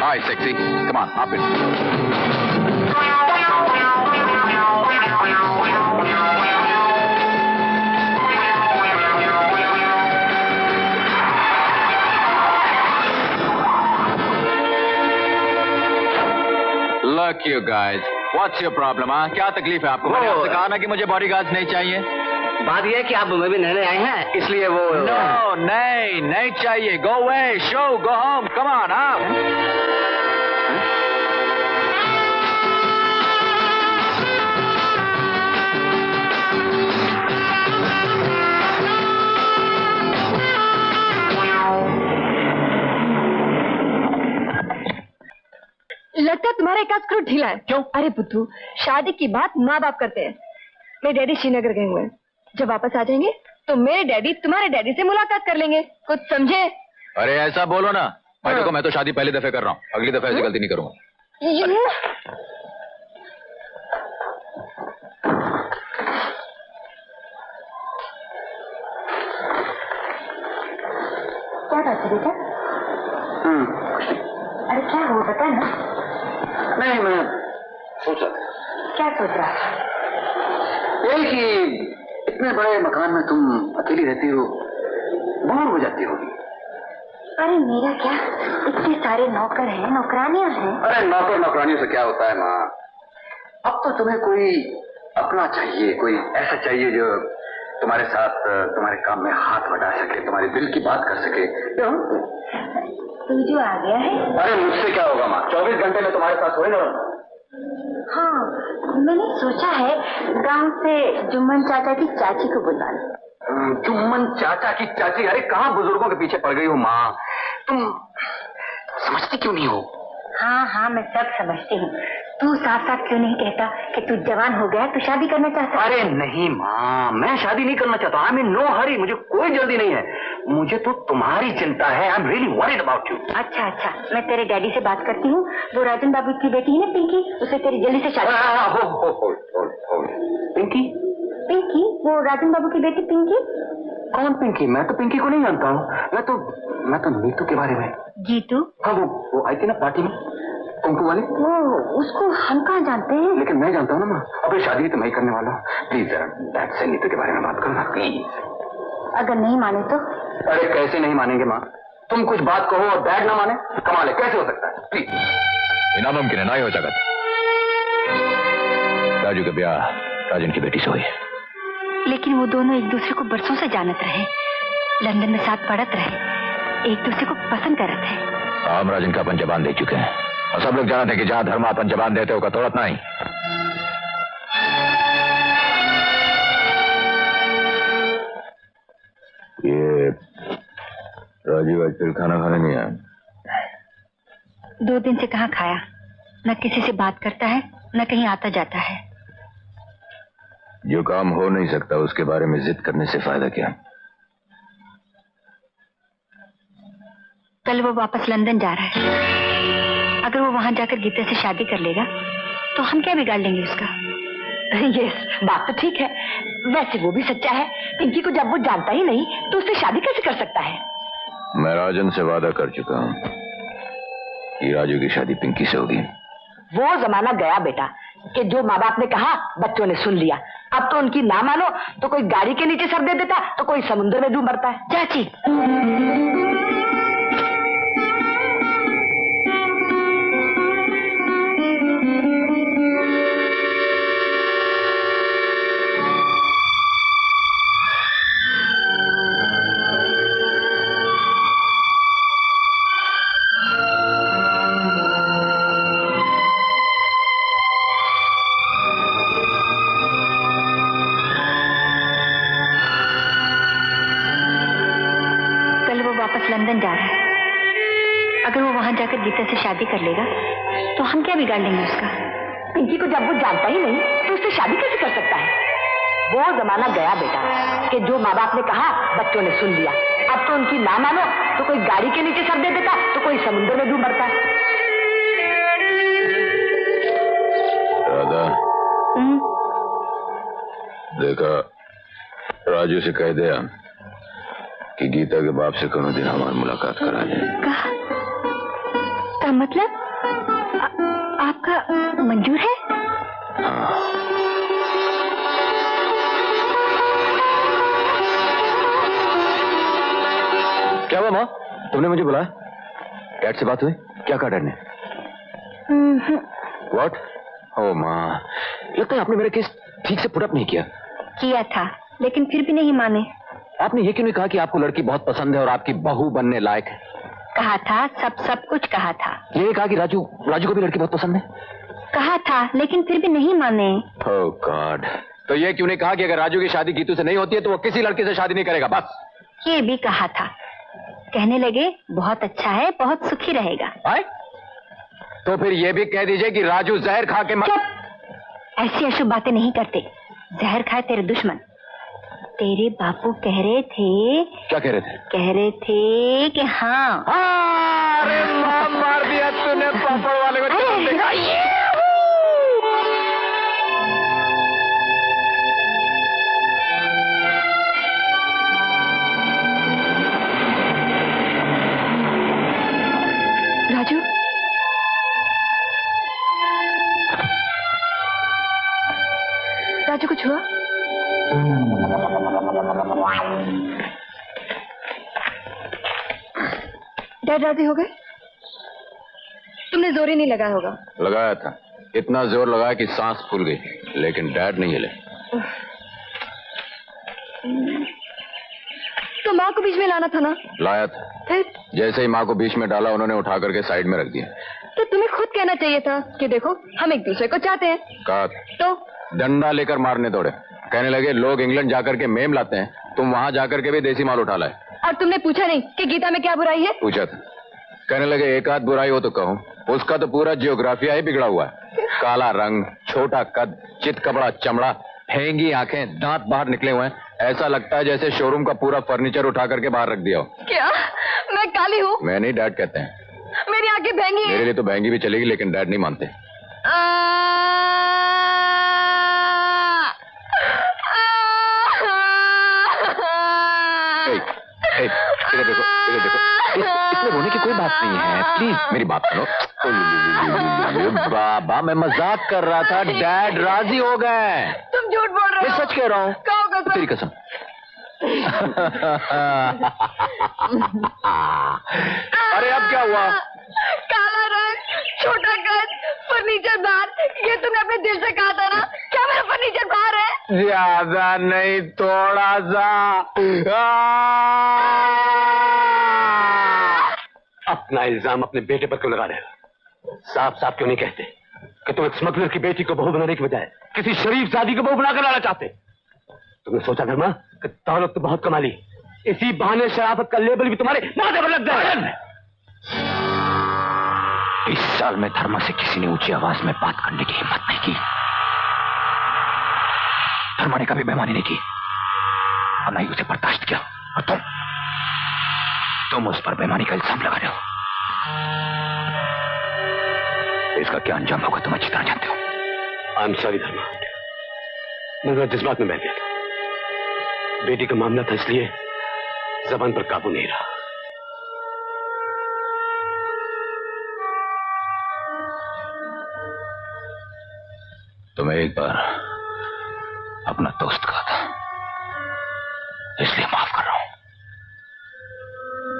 Hi, sexy. Come on, hop in. Look you guys, what's your problem? हाँ, क्या तकलीफ है आपको? मैंने आपसे कहा ना कि मुझे बॉडीगार्ड्स नहीं चाहिए। बात यह है कि आप मुंबई में नए आए हैं, इसलिए वो No, नहीं चाहिए। Go away, show, go home. Come on, हाँ। लगता है तुम्हारा एक स्क्रू ढीला है। क्यों? अरे बुद्धू, शादी की बात माँ बाप करते हैं। मेरे डैडी श्रीनगर गए हुए हैं, जब वापस आ जाएंगे तो मेरे डैडी तुम्हारे डैडी से मुलाकात कर लेंगे, कुछ समझे? अरे ऐसा बोलो ना भाई। देखो मैं तो शादी पहली दफे कर रहा हूँ, अगली दफे ऐसी गलती नहीं करूंगा। क्या बात है बेटा? अरे क्या हुआ बता ना। नहीं, मैं सोच रहा था। क्या सोच रहा था? यही कि इतने बड़े मकान में तुम अकेली रहती हो, बोर हो जाती होगी। अरे मेरा क्या, इतने सारे नौकर हैं, नौकरानियां हैं। अरे नौकर नौकरानियों से क्या होता है माँ? अब तो तुम्हें कोई अपना चाहिए, कोई ऐसा चाहिए जो तुम्हारे साथ तुम्हारे काम में हाथ बटा सके, तुम्हारे दिल की बात कर सके। क्यों? तू जो आ गया है। अरे मुझसे क्या होगा माँ, 24 घंटे में तुम्हारे साथ होए ना। हाँ, मैंने सोचा है गांव से जुम्मन चाचा की चाची को बुला ले। जुम्मन चाचा की चाची? अरे कहाँ बुजुर्गों के पीछे पड़ गई हो माँ, तुम समझती क्यों नहीं हो? हाँ हाँ, मैं सब समझती हूँ। तू साफ साफ क्यों नहीं कहता कि तू जवान हो गया, तू शादी करना चाहता है? अरे नहीं माँ, मैं शादी नहीं करना चाहता। आई मीन नो हरी, मुझे कोई जल्दी नहीं है। मुझे तो तुम्हारी चिंता है। I am really worried about you. अच्छा अच्छा, मैं तेरे डैडी से बात करती हूँ। वो राजन बाबू की बेटी है ना पिंकी, उसे तेरी जल्दी से शादी। पिंकी? पिंकी, वो राजन बाबू की बेटी पिंकी। कौन पिंकी? मैं तो पिंकी को नहीं जानता हूँ। मैं तो नीतू के बारे में। जीतू? हाँ, वो आई थी ना पार्टी में, कुंकू वाली। वो उसको हम कहाँ जानते हैं? लेकिन मैं जानता हूँ ना माँ। अबे शादी तो मैं ही करने वाला हूँ। प्लीज जरा डैड से नीतू के बारे में बात करना प्लीज। अगर नहीं माने तो? अरे कैसे नहीं मानेंगे माँ? तुम कुछ बात कहो और डैड ना माने, कमाल है। कैसे हो सकता है? प्लीज। नामुमकिन है, ना ही हो सकता। राजू का ब्याह राजन की बेटी से हुई। लेकिन वो दोनों एक दूसरे को बरसों से जानत रहे, लंदन में साथ पढ़त रहे, एक दूसरे को पसंद करत है। हम राजन का अपन जबान दे चुके हैं और सब लोग जानते हैं कि जहां धर्म अपन जबान देते होगा तोड़त नहीं। ये राजीव आज फिर खाना खाने नहीं आया? 2 दिन से कहाँ खाया, न किसी से बात करता है न कहीं आता जाता है। जो काम हो नहीं सकता उसके बारे में जिद करने से फायदा क्या? कल वो वापस लंदन जा रहा है। अगर वो वहां जाकर गीता से शादी कर लेगा तो हम क्या बिगाड़ लेंगे उसका? यस, बात तो ठीक है। वैसे वो भी सच्चा है। पिंकी को जब वो जानता ही नहीं तो उससे शादी कैसे कर सकता है? मैं राजन से वादा कर चुका हूं कि राजू की शादी पिंकी से होगी। वो जमाना गया बेटा कि जो माँ बाप ने कहा बच्चों ने सुन लिया। अब तो उनकी ना मानो तो कोई गाड़ी के नीचे सर दे देता तो कोई समुद्र में डूब मरता है। चाची, लंदन जा रहा है। अगर वो वहां जाकर गीता से शादी कर लेगा तो हम क्या बिगाड़ लेंगे उसका? पिंकी को जब वो जानता ही नहीं तो उससे शादी कैसे कर सकता है? वो जमाना गया बेटा कि जो माँ बाप ने कहा बच्चों ने सुन लिया। अब तो उनकी ना मानो तो कोई गाड़ी के नीचे सर दे देता तो कोई समुद्र में डूब मरता है। राधा, देखा, राजू से कह दिया कि गीता के बाप से कोनो दिन हमारी मुलाकात करा जाए। का मतलब आपका मंजूर है? हाँ। क्या हुआ माँ, तुमने मुझे बुलाया? डैड से बात हुई? क्या कहा डैड ने? व्हाट? ओ माँ, लगता है आपने मेरा केस ठीक से पुट अप नहीं किया था, लेकिन फिर भी नहीं माने। आपने ये क्यों नहीं कहा कि आपको लड़की बहुत पसंद है और आपकी बहू बनने लायक है? कहा था, सब कुछ कहा था। ये नहीं कहा कि राजू को भी लड़की बहुत पसंद है? कहा था, लेकिन फिर भी नहीं माने। ओह गॉड, तो ये क्यों नहीं कहा कि अगर राजू की शादी गीतू से नहीं होती है तो वो किसी लड़की से शादी नहीं करेगा? बस ये भी कहा था। कहने लगे बहुत अच्छा है, बहुत सुखी रहेगा। आए? तो फिर ये भी कह दीजिए कि राजू जहर खा के ऐसी अशुभ बातें नहीं करते। जहर खाए तेरे दुश्मन। तेरे बापू कह रहे थे। क्या कह रहे थे? कह रहे थे कि हाँ। अरे मार दिया तूने पापड़ वाले को। राजू, राजू कुछ हुआ? डैड राजी हो गए? तुमने जोर ही नहीं लगाया होगा। लगाया था, इतना जोर लगाया कि सांस फूल गई, लेकिन डैड नहीं हिले। तो माँ को बीच में लाना था ना? लाया था। फिर जैसे ही माँ को बीच में डाला उन्होंने उठा करके साइड में रख दिया। तो तुम्हें खुद कहना चाहिए था कि देखो हम एक दूसरे को चाहते हैं। कहा तो डंडा लेकर मारने दौड़े। कहने लगे लोग इंग्लैंड जाकर के मेम लाते हैं, तुम वहां जाकर के भी देसी माल उठा लाए। और तुमने पूछा नहीं कि गीता में क्या बुराई है? पूछा था। कहने लगे एक आध बुराई हो तो कहूं, उसका तो पूरा जियोग्राफिया ही बिगड़ा हुआ है। काला रंग, छोटा कद, चित कपड़ा चमड़ा, फेंगी आंखें, दांत बाहर निकले हुए हैं। ऐसा लगता है जैसे शोरूम का पूरा फर्नीचर उठा करके बाहर रख दिया हो। क्या मैं काली हूँ? मैं नहीं, डैड कहते हैं। मेरी आंखें भैंगी हैं। मेरे लिए तो भैंगी भी चलेगी, लेकिन डैड नहीं मानते। इधर देखो, इधर देखो। इसमें रोने की कोई बात नहीं है, प्लीज मेरी बात सुनो। बाबा मैं मजाक कर रहा था, डैड राजी हो गए। तुम झूठ बोल रहे हो। मैं सच कह रहा हूँ। तेरी कसम। अरे अब क्या हुआ? काला रंग, छोटा कद, फर्नीचर बाहर, ये तुमने अपने दिल से कहा था ना? क्या मेरा फर्नीचर बाहर है? ज्यादा नहीं, थोड़ा सा। अपना इल्जाम अपने बेटे पर क्यों लगा रहे हो? साफ साफ क्यों नहीं कहते कि तुम एक स्मगलर की बेटी को बहू बनाने की बजाय किसी शरीफ शादी को बहू बनाकर लाना चाहते? तुमने सोचा धर्मा कि दौलत तो बहुत कमा ली, इसी बहाने शराफत का लेबल भी तुम्हारे माथे पर लग जाए। इस साल में धर्मा से किसी ने ऊंची आवाज में बात करने की हिम्मत नहीं की। धर्मा ने कभी बेईमानी नहीं की और नहीं उसे बर्दाश्त किया। और तुम उस पर बेईमानी का इल्जाम लगा रहे हो। इसका क्या अंजाम होगा तुम अच्छी तरह जानते हो। आई एम सॉरी धर्मा, मैं जज्बात में बह गया था। बेटी का मामला था इसलिए जबान पर काबू नहीं रहा। तुम्हें एक बार अपना दोस्त कहा था, इसलिए माफ कर रहा हूं।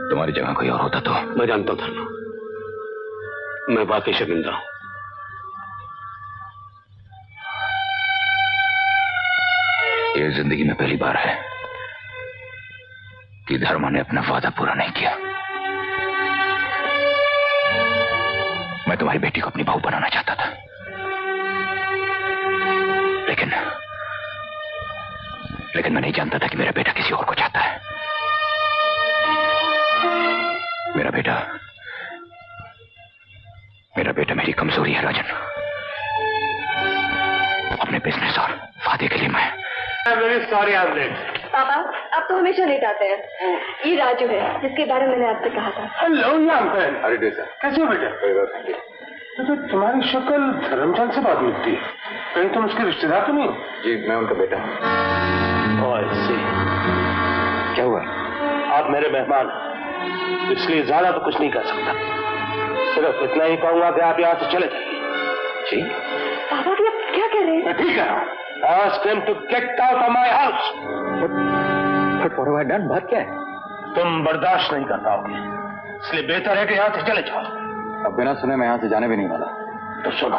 तुम्हारी जगह कोई और होता तो। मैं जानता हूं धर्मा, मैं वाकई शर्मिंदा हूं। ये जिंदगी में पहली बार है कि धर्मा ने अपना वादा पूरा नहीं किया। मैं तुम्हारी बेटी को अपनी बहू बनाना चाहता था, लेकिन मैं नहीं जानता था कि मेरा बेटा किसी और को चाहता है। मेरा बेटा मेरी कमजोरी है राजन। अपने बिजनेस और वादे के लिए मैं वेरी सॉरी आमलेट। पापा आप तो हमेशा लेट आते हैं। ये राजू है जिसके बारे में मैंने आपसे कहा था। Hello uncle. अरे डेसा कैसे हो बेटा? तो तुम्हारी शक्ल धर्मचंद से बहुत मिलती है, कहीं तुम उसके रिश्तेदार तो नहीं? जी मैं उनका बेटा हूँ। क्या हुआ? आप मेरे मेहमान हैं, इसलिए ज्यादा तो कुछ नहीं कर सकता। सिर्फ इतना ही कहूंगा कि आप यहाँ से चले जाइए। जी पापा जी आप क्या कह रहे हैं? मैं ठीक कह रहा हूँ। Ask him to get out of my house. But what have I done? बात क्या है? तुम बर्दाश्त नहीं कर पाओगे, इसलिए बेहतर है कि यहाँ से चले जाओ। अब बिना सुने मैं यहाँ से जाने भी नहीं वाला। तो सुनो,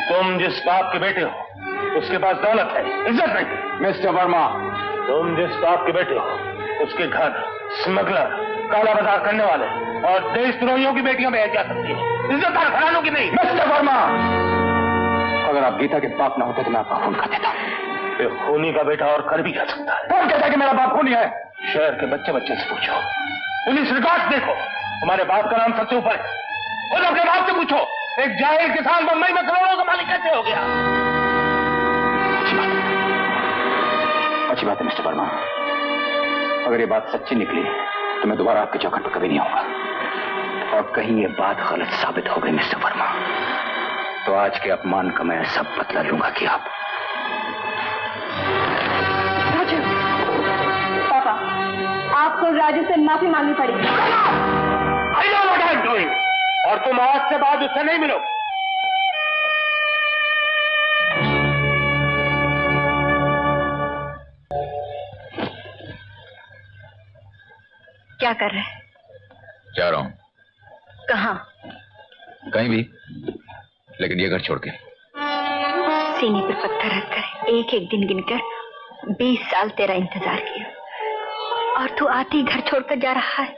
तुम जिस बाप के बेटे हो उसके पास दौलत है, इज्जत नहीं। मिस्टर वर्मा, तुम जिस बाप के बेटे हो उसके घर स्मगलर, काला बाजार करने वाले और देशद्रोहियों की बेटियां भेज जा सकती है, इज्जतदार घरानों की नहीं। मिस्टर वर्मा, अगर आप गीता के बाप ना होते तो मैं आपका खून कर देता। खूनी का बेटा और कर भी जा सकता है। कौन कहता है कि मेरा बाप खूनी है? शहर के बच्चे बच्चे से पूछो, पुलिस रिकॉर्ड देखो, तुम्हारे बाप का नाम सबसे ऊपर है। खुद अपने बाप से पूछो एक जाहिर किसान बम्बई में करोड़ों का मालिक कैसे हो गया? अच्छी बात है मिस्टर वर्मा। अगर ये बात सच्ची निकली तो मैं दोबारा आपके चौखट पर कभी नहीं आऊंगा। और कहीं ये बात गलत साबित हो गई मिस्टर वर्मा, तो आज के अपमान का मैं सब बदला लूंगा कि आप। राजू, पापा, आपको राजू से माफी मांगनी पड़ेगी। I know what I'm doing। और तुम आज से बाद उससे नहीं मिलो। क्या कर रहे हैं? जा रहा हूं। कहाँ? कहीं भी, लेकिन ये घर छोड़ के। सीने पर पत्थर रखकर एक एक दिन गिनकर 20 साल तेरा इंतजार किया और तू आते ही घर छोड़कर जा रहा है।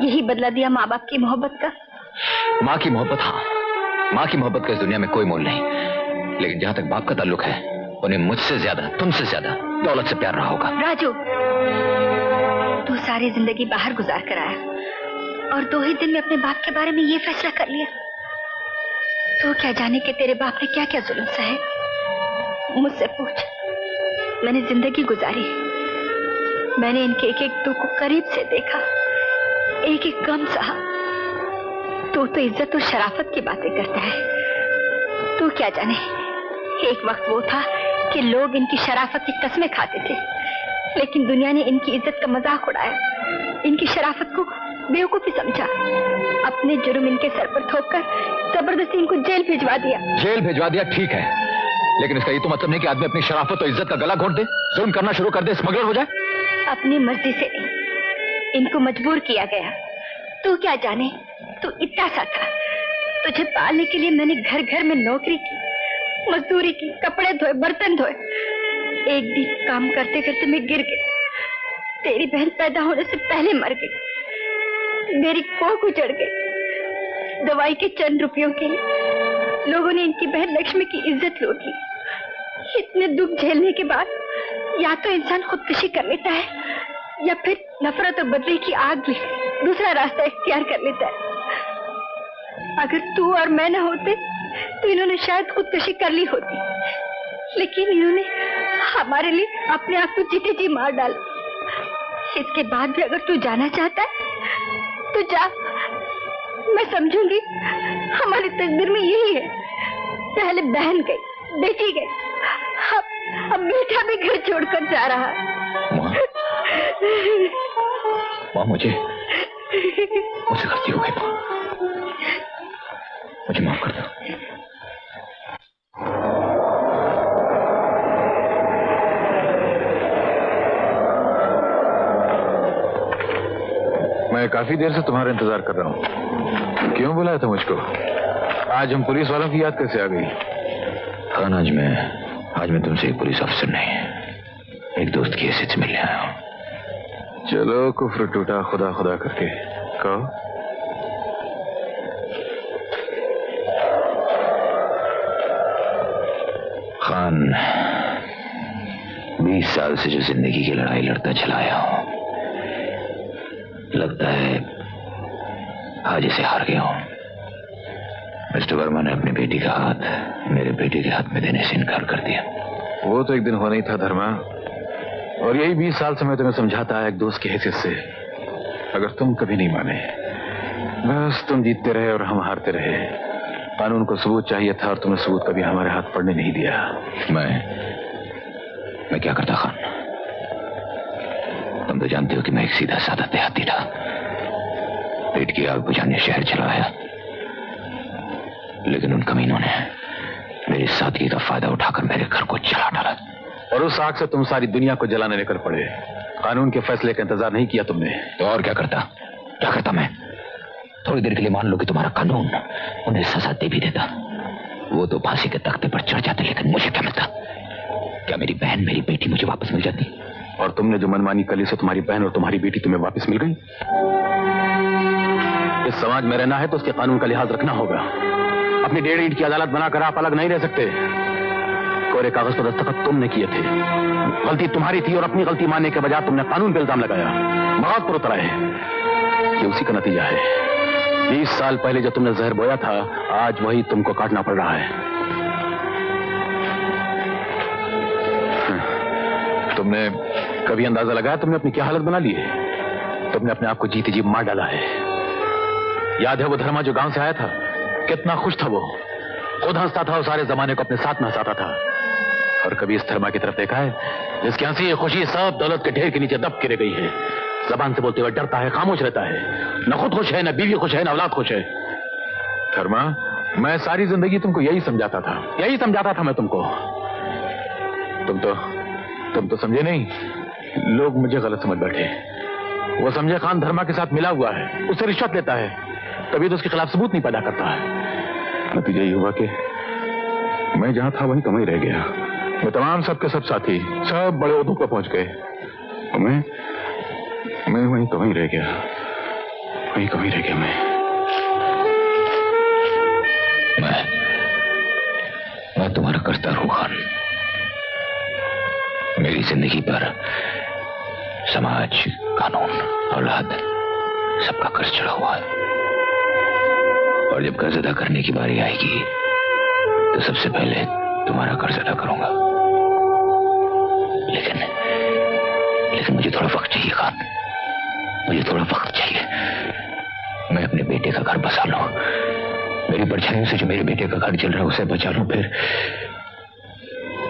यही बदला दिया माँ बाप की मोहब्बत का? माँ की मोहब्बत, हाँ, माँ की मोहब्बत का इस दुनिया में कोई मोल नहीं। लेकिन जहां तक बाप का ताल्लुक है, उन्हें मुझसे ज्यादा, तुमसे ज्यादा दौलत से प्यार रहा होगा। राजू, तू सारी जिंदगी बाहर गुजार कर आया और 2 ही दिन में अपने बाप के बारे में ये फैसला कर लिया। तू क्या जाने कि तेरे बाप ने क्या क्या जुल्म सहे। मुझसे पूछ, मैंने जिंदगी गुजारी, मैंने इनके एक एक दुख को करीब से देखा, एक एक गम सहा। तू तो इज्जत और शराफत की बातें करता है। तू क्या जाने, एक वक्त वो था कि लोग इनकी शराफत की कस्में खाते थे, लेकिन दुनिया ने इनकी इज्जत का मजाक उड़ाया, इनकी शराफत को बेवकूफी समझा, अपने जुर्म इनके सर पर थोपकर जबरदस्ती इनको जेल भिजवा दिया। जेल भिजवा दिया ठीक है, लेकिन इसका ये तो मतलब नहीं कि आदमी अपनी शराफत और इज्जत का गला घोट दे, जुल्म करना शुरू कर दे, स्मगलर हो जाए। अपनी मर्जी से नहीं, इनको मजबूर किया गया। तू क्या जाने, तू इतना सा था, तुझे पालने के लिए मैंने घर घर में नौकरी की, मजदूरी की, कपड़े धोए, बर्तन धोए। एक दिन काम करते करते मैं गिर गई, तेरी बहन पैदा होने से पहले मर गई, मेरी कोख उजड़ गई। दवाई के चंद रुपयों के लिए लोगों ने इनकी बहन लक्ष्मी की इज्जत लूट ली। इतने दुख झेलने के बाद या तो इंसान खुदकुशी कर लेता है या फिर नफरत और बदले की आग में दूसरा रास्ता इख्तियार कर लेता है। अगर तू और मैं न होते तो इन्होंने शायद खुदकुशी कर ली होती, लेकिन इन्होंने हमारे लिए अपने आप को जीते जी मार डाला। इसके बाद भी अगर तू जाना चाहता है तो जा, मैं समझूंगी हमारी तकदीर में यही है। पहले बहन गई, बेटी गई, अब बेटा भी घर छोड़कर जा रहा है। माँ, मुझसे गलती हो गई माँ, मुझे माफ कर दो। मैं काफी देर से तुम्हारा इंतजार कर रहा हूँ। क्यों बुलाया था मुझको? आज हम पुलिस वालों की याद कैसे आ गई? खान, आज मैं तुमसे एक पुलिस अफसर नहीं, एक दोस्त की हैसियत से मिलने आया हूँ। चलो, कुफ्र टूटा खुदा खुदा करके। कहो। खान, 20 साल से जो जिंदगी की लड़ाई लड़ता चला आया हूं, लगता है आज इसे हार गया हूं। मिस्टर वर्मा ने अपनी बेटी का हाथ मेरे बेटे के हाथ में देने से इनकार कर दिया। वो तो एक दिन होना ही था धर्मा, और यही 20 साल से मैं तुम्हें समझाता है एक दोस्त की हैसियत से। अगर तुम कभी नहीं माने, बस तुम जीतते रहे और हम हारते रहे। कानून को सबूत चाहिए था और तुमने सबूत कभी हमारे हाथ पड़ने नहीं दिया। मैं क्या करता खान? तुम तो जानते हो कि मैं एक सीधा साधा देहाती था, पेट की आग बुझाने शहर चला आया, लेकिन उन कमीनों ने मेरी सादगी का फायदा उठाकर मेरे घर को जला डाला। और उस आग से तुम सारी दुनिया को जलाने निकल पड़े। कानून के फैसले का इंतजार नहीं किया तुमने। तो और क्या करता मैं? थोड़ी देर के लिए मान लो कि तुम्हारा कानून उन्हें सजा दे भी देता, वो तो फांसी के तख्ते पर चढ़ जाते, लेकिन मुझे क्या मिलता? क्या मेरी बहन, मेरी बेटी मुझे वापस मिल जाती? और तुमने जो मनमानी कली से तुम्हारी बहन और तुम्हारी बेटी तुम्हें वापस मिल गई। इस समाज में रहना है तो उसके कानून का लिहाज रखना होगा। अपनी 1.5 ईंट की अदालत बनाकर आप अलग नहीं रह सकते। कोरे कागज पर दस्तखत तुमने किए थे, गलती तुम्हारी थी, और अपनी गलती मानने के बजाय तुमने कानून पर इल्जाम लगाया, बगावत पर उतरा है। ये उसी का नतीजा है। 20 साल पहले जब तुमने जहर बोया था, आज वही तुमको काटना पड़ रहा है। तुमने कभी अंदाजा लगाया तुमने अपनी क्या हालत बना ली है? तुमने अपने आप को जीते जी मार डाला है। याद है वो धर्मा जो गांव से आया था, कितना खुश था वो, खुद हंसता था और सारे जमाने को अपने साथ में हंसाता था। और कभी इस धर्मा की तरफ देखा है जिसकी हंसी खुशी सब दौलत के ढेर के नीचे दब गिर गई है? जबान से बोलते हुए डरता है, खामोश रहता है, न खुद खुश है, न बीवी खुश है, न औलाद खुश है। धर्मा, मैं सारी जिंदगी तुमको यही समझाता था मैं तुमको। तुम तो समझे नहीं, लोग मुझे गलत समझ बैठे। वो समझे खान धर्मा के साथ मिला हुआ है, उससे रिश्वत लेता है, कभी तो उसके खिलाफ सबूत नहीं पैदा करता है। नतीजा ये हुआ कि मैं जहां था वहीं कम ही रह गया। मैं तमाम सबके सब साथी सब बड़े ओहदों पर पहुंच गए, मैं वहीं कम ही रह गया, मैं तुम्हारा कर्जदार हूं खान। मेरी जिंदगी पर समाज, कानून, औलाद सबका कर्ज चढ़ा हुआ है, और जब कर्ज अदा करने की बारी आएगी तो सबसे पहले तुम्हारा कर्ज अदा करूंगा। लेकिन मुझे थोड़ा वक्त चाहिए खान, मुझे थोड़ा वक्त चाहिए। मैं अपने बेटे का घर बसा लूं, मेरी परछाइयों से जो मेरे बेटे का घर चल रहा है उसे बचा लूं, फिर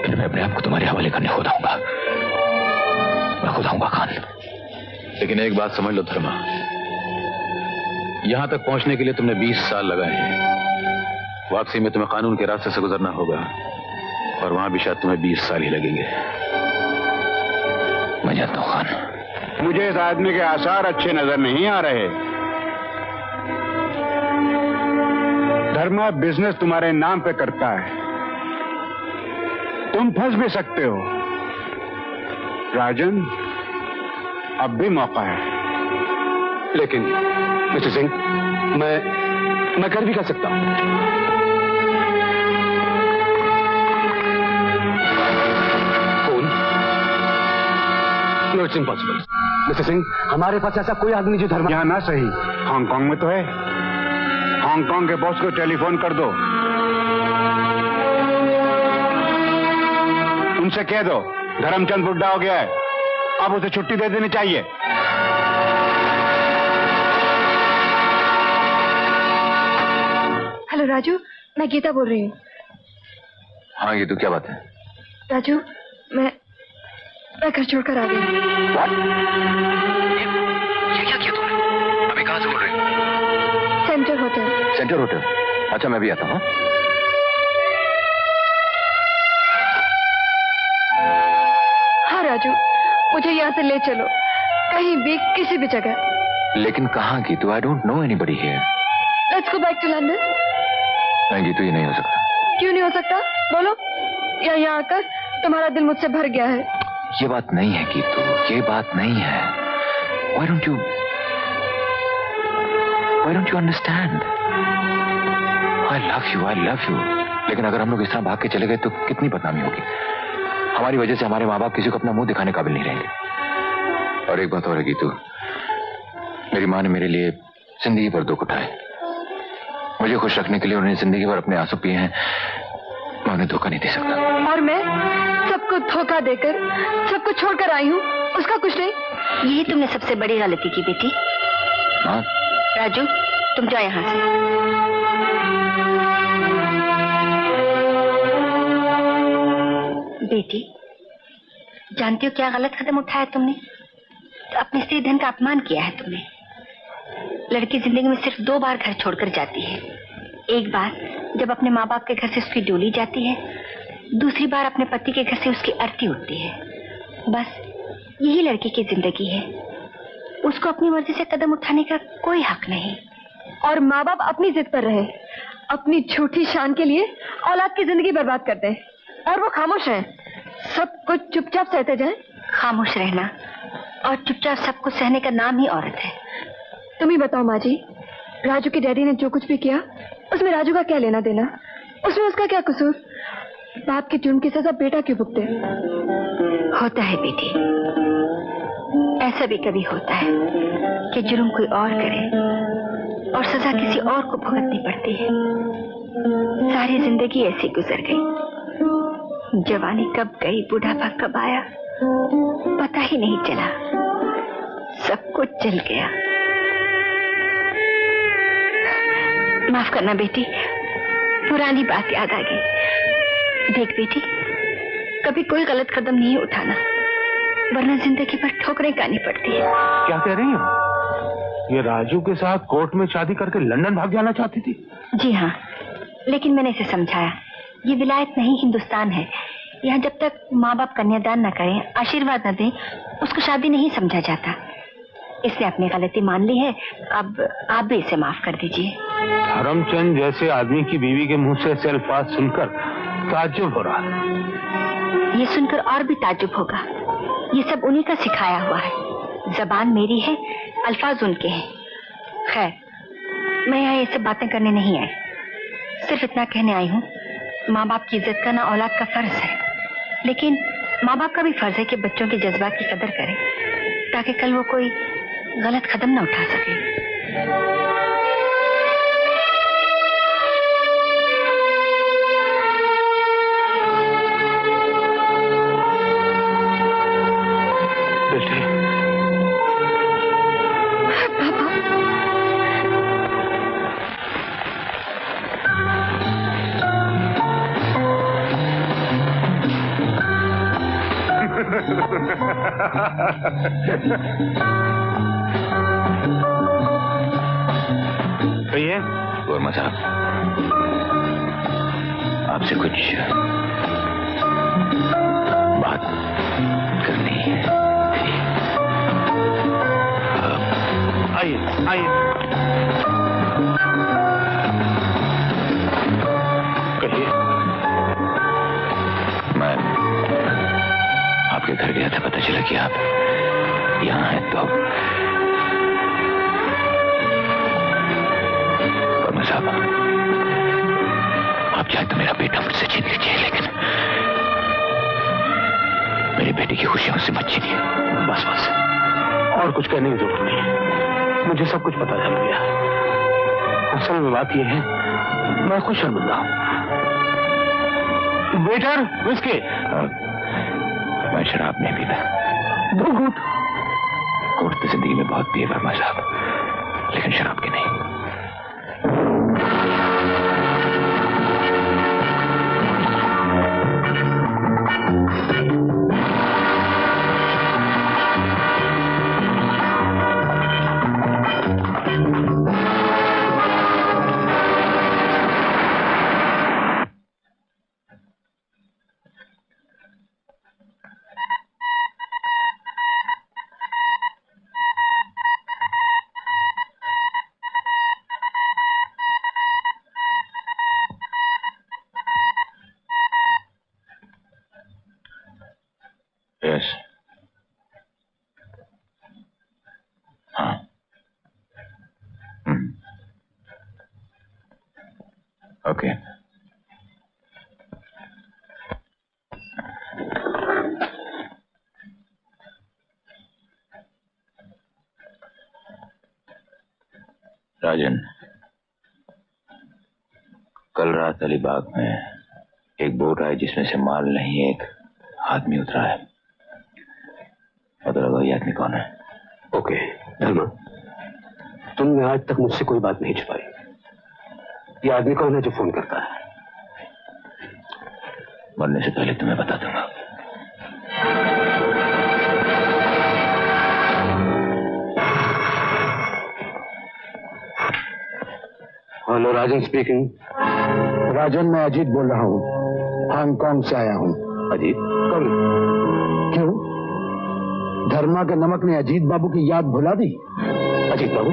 मैं अपने आप को तुम्हारे हवाले करने खुद आऊंगा, मैं खुद आऊंगा खान। लेकिन एक बात समझ लो धर्मा, यहां तक पहुंचने के लिए तुमने 20 साल लगाए हैं। वापसी में तुम्हें कानून के रास्ते से गुजरना होगा, और वहां भी शायद तुम्हें 20 साल ही लगेंगे। मैं जाता हूं खान। मुझे इस आदमी के आसार अच्छे नजर नहीं आ रहे। धर्मा बिजनेस तुम्हारे नाम पे करता है, तुम फंस भी सकते हो। राजन, अब भी मौका है। लेकिन मिस्टर सिंह, मैं कर भी कर सकता हूं। No, it's impossible. Mister Singh, हमारे पास ऐसा कोई आदमी जो धर्मा। यहां ना सही, हांगकांग में तो है। हांगकांग के बॉस को टेलीफोन कर दो, उनसे कह दो धर्मचंद बुढ़ा हो गया है, अब उसे छुट्टी दे देनी चाहिए। हेलो राजू, मैं गीता बोल रही हूँ। हाँ गीतू, क्या बात है? राजू, मैं घर छोड़कर आ गई। ये क्या किया तुमने? अभी कहाँ से बोल रही हो? Centre hotel. Centre hotel? अच्छा, मैं भी आता हूँ। हाँ राजू, मुझे यहाँ से ले चलो, कहीं भी, किसी भी जगह। लेकिन कहाँ Geetu? I don't know anybody here. Let's go back to London. नहीं गीतू, ये नहीं हो सकता। क्यों नहीं हो सकता? बोलो। यहाँ आकर तुम्हारा दिल मुझसे भर गया है। ये बात नहीं है गीतू, ये बात नहीं है। Why don't you understand? I love you. लेकिन अगर हम लोग इस तरह भाग के चले गए तो कितनी बदनामी होगी। हमारी वजह से हमारे माँ बाप किसी को अपना मुंह दिखाने काबिल नहीं रहेंगे। और एक बात और है गीतू, मेरी माँ ने मेरे लिए जिंदगी भर दुख उठाए। मुझे खुश रखने के लिए उन्होंने जिंदगी भर अपने आंसू पिए हैं। मैं उन्हें धोखा नहीं दे सकता। और मैं सबको धोखा देकर सबको छोड़कर आई हूँ, उसका कुछ नहीं। यही तुमने सबसे बड़ी गलती की बेटी। हाँ? राजू, तुम जाओ यहाँ से। बेटी, जानती हो क्या गलत कदम उठाया तुमने? तो अपने स्त्री धन का अपमान किया है तुमने। लड़की जिंदगी में सिर्फ 2 बार घर छोड़कर जाती है। एक बार जब अपने माँ बाप के घर से उसकी डोली जाती है, दूसरी बार अपने पति के घर से उसकी अर्थी उठती है। बस यही लड़की की जिंदगी है। उसको अपनी मर्जी से कदम उठाने का कोई हक नहीं। और माँ बाप अपनी जिद पर रहे, अपनी झूठी शान के लिए औलाद की जिंदगी बर्बाद करते हैं, और वो खामोश हैं। सब कुछ चुपचाप सहते जाएं। खामोश रहना और चुपचाप सब कुछ सहने का नाम ही औरत है। तुम ही बताओ माँ जी, राजू के डैडी ने जो कुछ भी किया उसमें राजू का क्या लेना देना? उसमें उसका क्या कसूर? बाप की जुर्म की सजा बेटा क्यों भुगते? होता है बेटी, ऐसा भी कभी होता है कि जुर्म कोई और करे और सजा किसी और को भुगतनी पड़ती है। सारी जिंदगी ऐसी गुजर गई। जवानी कब गई, बुढ़ापा कब आया, पता ही नहीं चला। सब कुछ चल गया। माफ करना बेटी, पुरानी बात याद आ गई। देख बेटी, कभी कोई गलत कदम नहीं उठाना, वरना जिंदगी भर ठोकरें खानी पड़ती है। क्या कह रही हो? ये राजू के साथ कोर्ट में शादी करके लंदन भाग जाना चाहती थी? जी हाँ, लेकिन मैंने इसे समझाया, ये विलायत नहीं हिंदुस्तान है। यहाँ जब तक माँ बाप कन्यादान न करें, आशीर्वाद न दें, उसको शादी नहीं समझा जाता। इसने अपनी गलती मान ली है, अब आप भी इसे माफ कर दीजिए। धर्मचंद जैसे आदमी की बीवी के मुंह से ऐसे अल्फाज सुनकर ताज्जुब हो रहा। ये सुनकर और भी ताज्जुब होगा। ये सब उन्हीं का सिखाया हुआ है। जबान मेरी है, अल्फाज उनके हैं। खैर, मैं यहाँ ये सब बातें करने नहीं आई, सिर्फ इतना कहने आई हूँ, माँ बाप की इज्जत करना औलाद का फर्ज है, लेकिन माँ बाप का भी फर्ज है कि बच्चों के जज्बात की कदर करें, ताकि कल वो कोई गलत कदम न उठा सके। कहिए। वर्मा साहब, आपसे कुछ बात करनी है। आइए आइए। कहिए। मैं आपके घर गया था, पता चला कि आप यहाँ हैं, तो वर्मा साहब, आप चाहे तो मेरा बेटा मुझसे छीन लीजिए, लेकिन मेरी बेटी की खुशियां मुझसे मत छीनिए। बस बस, और कुछ कहने की जरूरत नहीं, मुझे सब कुछ पता चल गया। असल में बात यह है, मैं खुद शर्मिंदा हूँ। Waiter, whisky. मैं शराब नहीं पीता। 2 घूंट। कोर्ट तो जिंदगी में बहुत पिए वर्मा साहब, लेकिन शराब की नहीं। यस, हाँ। ओके। राजन, कल रात अलीबाग में एक बोट आई जिसमें से माल नहीं, एक आदमी उतरा है। पता लगा ये आदमी कौन है? ओके धर्मा, तुमने आज तक मुझसे कोई बात नहीं छुपाई। ये आदमी कौन है जो फोन करता है? मरने से पहले तुम्हें बता दूंगा। हेलो, राजन स्पीकिंग। राजन, मैं अजीत बोल रहा हूँ, हांगकांग से आया हूँ। अजीत कौन? क्यों, धर्मा के नमक ने अजीत बाबू की याद भुला दी? अजीत बाबू,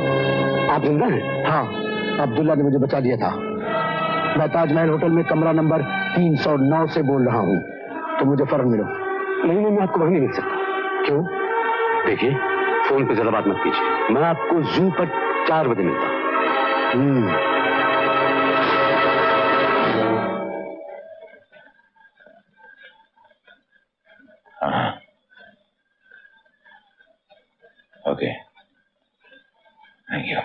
आप जिंदा हैं? हाँ, अब्दुल्ला ने मुझे बचा लिया था। मैं ताजमहल होटल में कमरा नंबर 309 से बोल रहा हूँ, तो मुझे फौरन मिलो। नहीं, मैं आपको वहीं नहीं मिल सकता। क्यों? देखिए, फोन पे ज्यादा बात मत कीजिए। मैं आपको जू पर 4 बजे मिलता हूँ। हाँ, ओके, थैंक यू।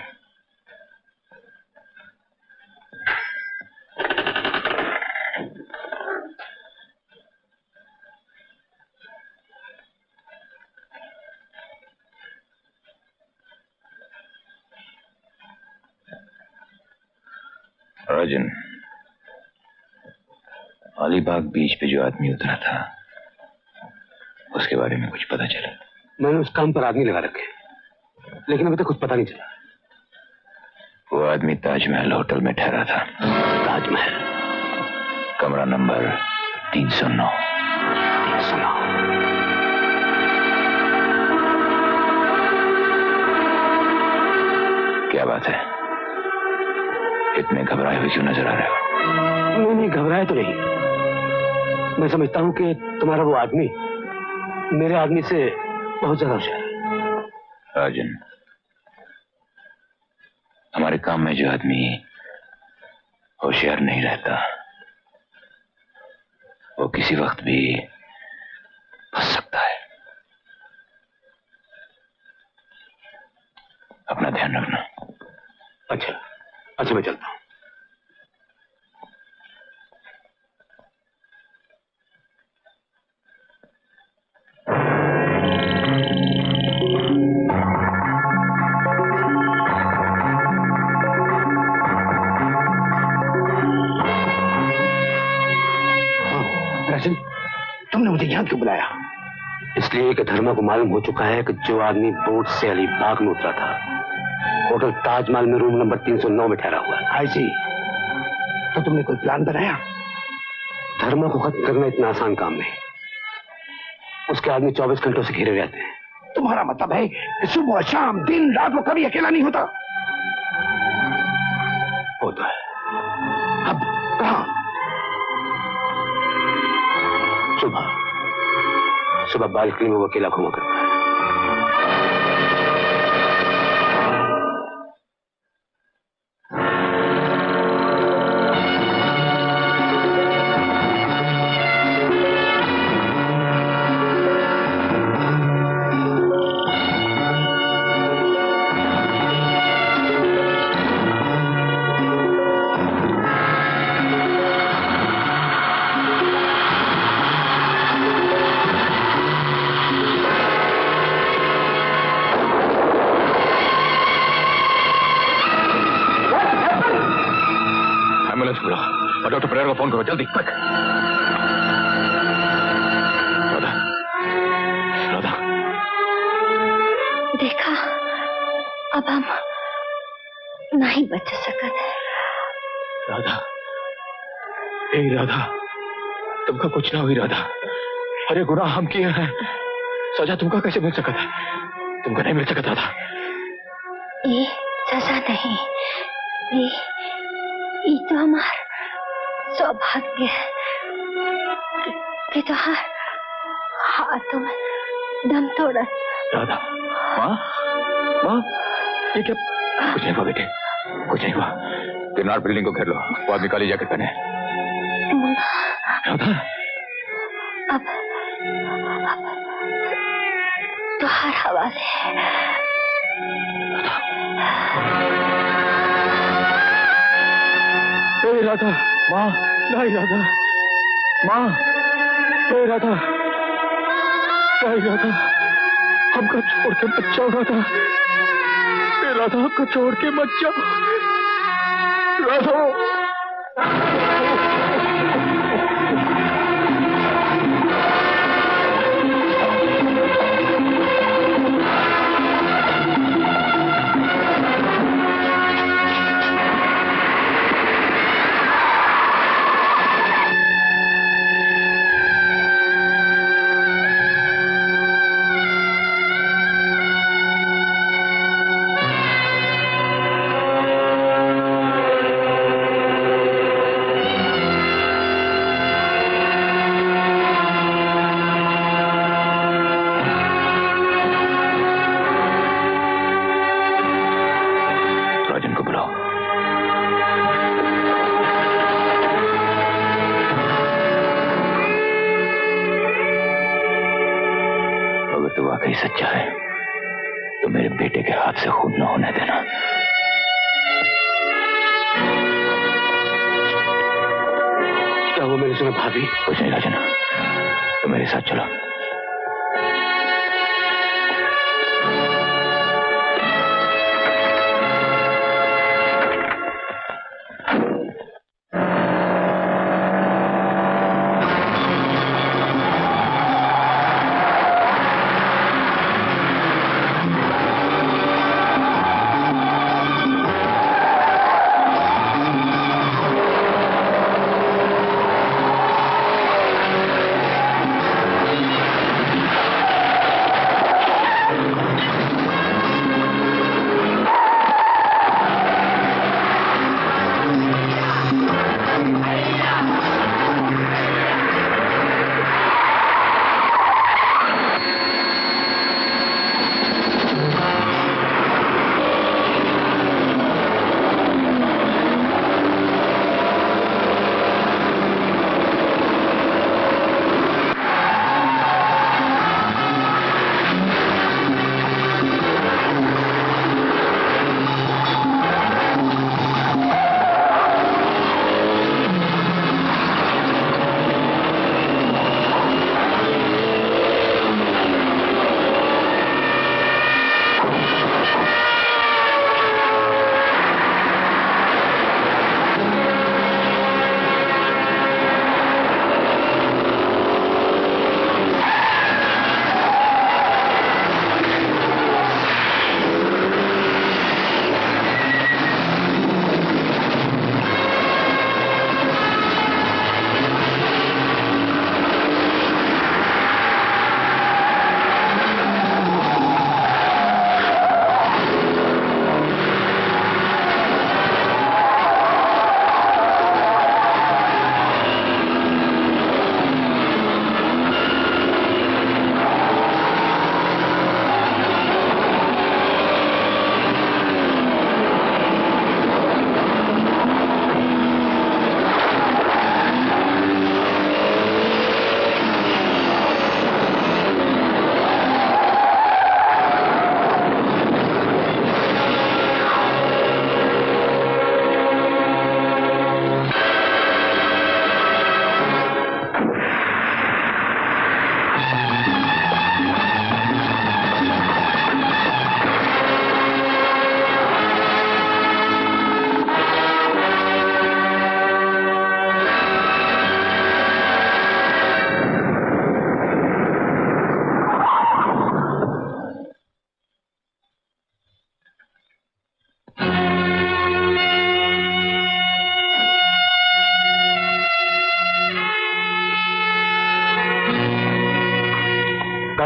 राजन, अलीबाग बीच पे जो आदमी उतरा था उसके बारे में कुछ पता चला? मैंने उस काम पर आदमी लगा रखे, लेकिन अभी तक कुछ पता नहीं चला। वो आदमी ताजमहल होटल में ठहरा था। ताजमहल, कमरा नंबर 309। 309। क्या बात है, इतने घबराए हुए क्यों नजर आ रहे हो? नहीं, घबराए तो नहीं। मैं समझता हूँ कि तुम्हारा वो आदमी मेरे आदमी से बहुत ज्यादा होशियार है। राजन, हमारे काम में जो आदमी होशियार नहीं रहता वो किसी वक्त भी फंस सकता है। अपना ध्यान रखना। अच्छा, मैं चलता हूँ। राजन, तुमने मुझे यहाँ क्यों बुलाया? इसलिए कि धर्मा को मालूम हो चुका है कि जो आदमी बोट से अलीबाग में उतरा था होटल ताजमहल में रूम नंबर 309 में ठहरा हुआ है। ऐसी तो तुमने कोई प्लान बनाया? धर्मा को खत्म करना इतना आसान काम नहीं। उसके आदमी 24 घंटों से घिरे रहते हैं। तुम्हारा मतलब है कि सुबह शाम दिन रात वो कभी अकेला नहीं होता? होता है। अब कहाँ? सुबह बालकनी में वो अकेला घूमा करता है। और डॉक्टर परेरा को फोन करो जल्दी, क्विक। राधा, राधा, देखा, अब हम नहीं बच सकते। राधा, ए राधा, तुमका कुछ ना हुई राधा। अरे गुनाह हम किए हैं, सजा तुमका कैसे मिल सकता है? तुमको नहीं मिल सकता था। ये सजा नहीं, ये तो हमारा सौभाग्य है कि तुहार हाथों में दम तोड़ा। राधा, माँ, ये क्या? कुछ नहीं हुआ बेटे, कुछ नहीं हुआ। किरनार बिल्डिंग को घेर लो, वो आदमी काली जैकेट पहने। राधा, अब तुहार हवाले है। राधा, माँ, नहीं राधा, माँ, राधा, नहीं राधा, हमको छोड़ के मत जाओ राधा, राधा, हमको छोड़ के मत जाओ राधा। सच्चा है तो मेरे बेटे के हाथ से खून न होने देना। क्या वो मैंने सुना भाभी? कुछ नहीं राजन, तो मेरे साथ चलो।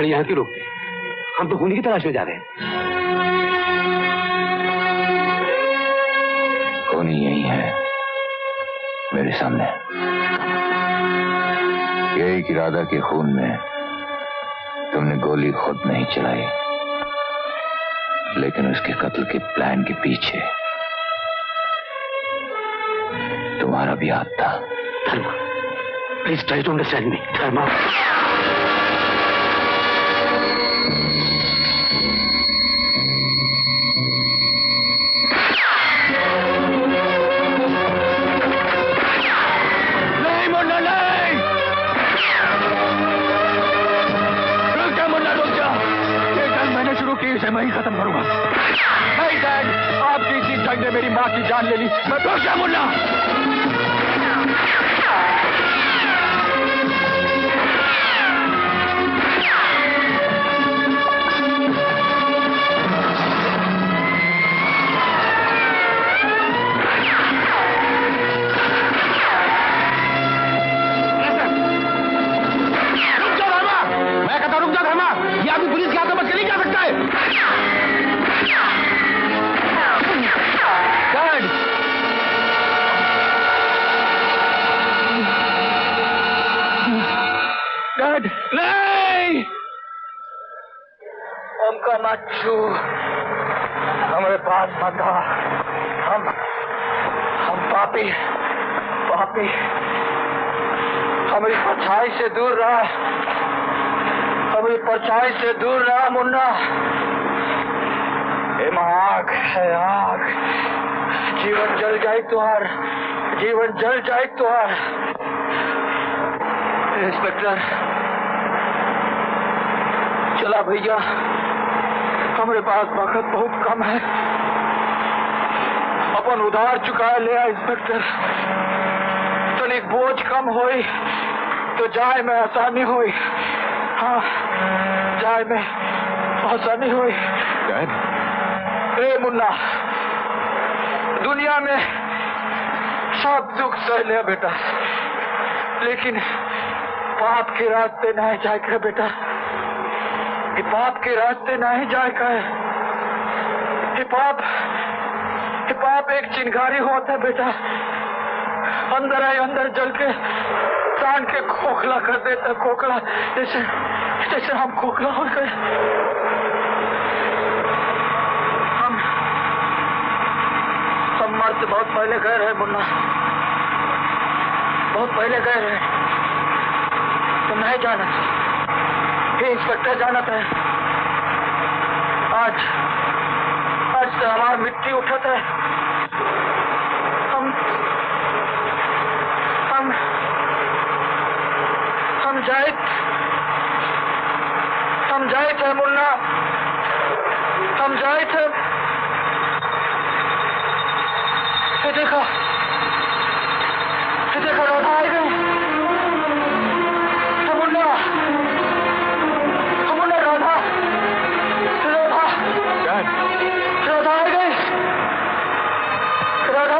गाड़ी यहाँ क्यों रोकते? हम तो खूनी की तलाश में जा रहे हैं। खूनी यही है मेरे सामने। यही कि राधा के खून में तुमने गोली खुद नहीं चलाई, लेकिन उसके कत्ल के प्लान के पीछे तुम्हारा भी हाथ था। Dharma, please try to understand me. Dharma, नहीं मुन्ना नहीं, रुक जा मुन्ना, रुक जा। ये जंग मैंने शुरू की, इसे मैं ही खत्म करूंगा। नहीं डैड, आपकी इसी जंग ने मेरी माँ की जान ले ली। मैं रुक जा मुन्ना। नहीं, हमका मत छू, हमारे पास मत आ। हम पापी पापी, हमारी परछाई से दूर रहा, हमारी परछाई से दूर रहा मुन्ना। आग है आग, जीवन जल जाए तुहार, जीवन जल जाए तुहार। इंस्पेक्टर चला भैया, हमारे पास वक्त बहुत कम है, अपन उधार चुकाए ले आ इंस्पेक्टर। तनिक बोझ कम होई तो जाए में आसानी हुई। हाँ, जाए में आसानी हुई। ए मुन्ना, दुनिया में सब दुख सह ले बेटा, लेकिन पाप के रास्ते नहीं जाएगा बेटा। ये पाप के रास्ते नहीं जाएगा। ये पाप एक चिंगारी होता है बेटा, अंदर आए अंदर जल के प्राण के खोखला कर देता, खोखला जैसे हम खोखला हो गए। हम मर्द बहुत पहले गए रहे मुन्ना, बहुत पहले गए रहे। तुम नहीं जाना, ये इंस्पेक्टर जाना था। आज से हमारी मिट्टी उठत है। हम जाए थे मुन्ना, हम जाए थे। ये देखो राधा आई गई। मुन्ना राधा आ गई। राधा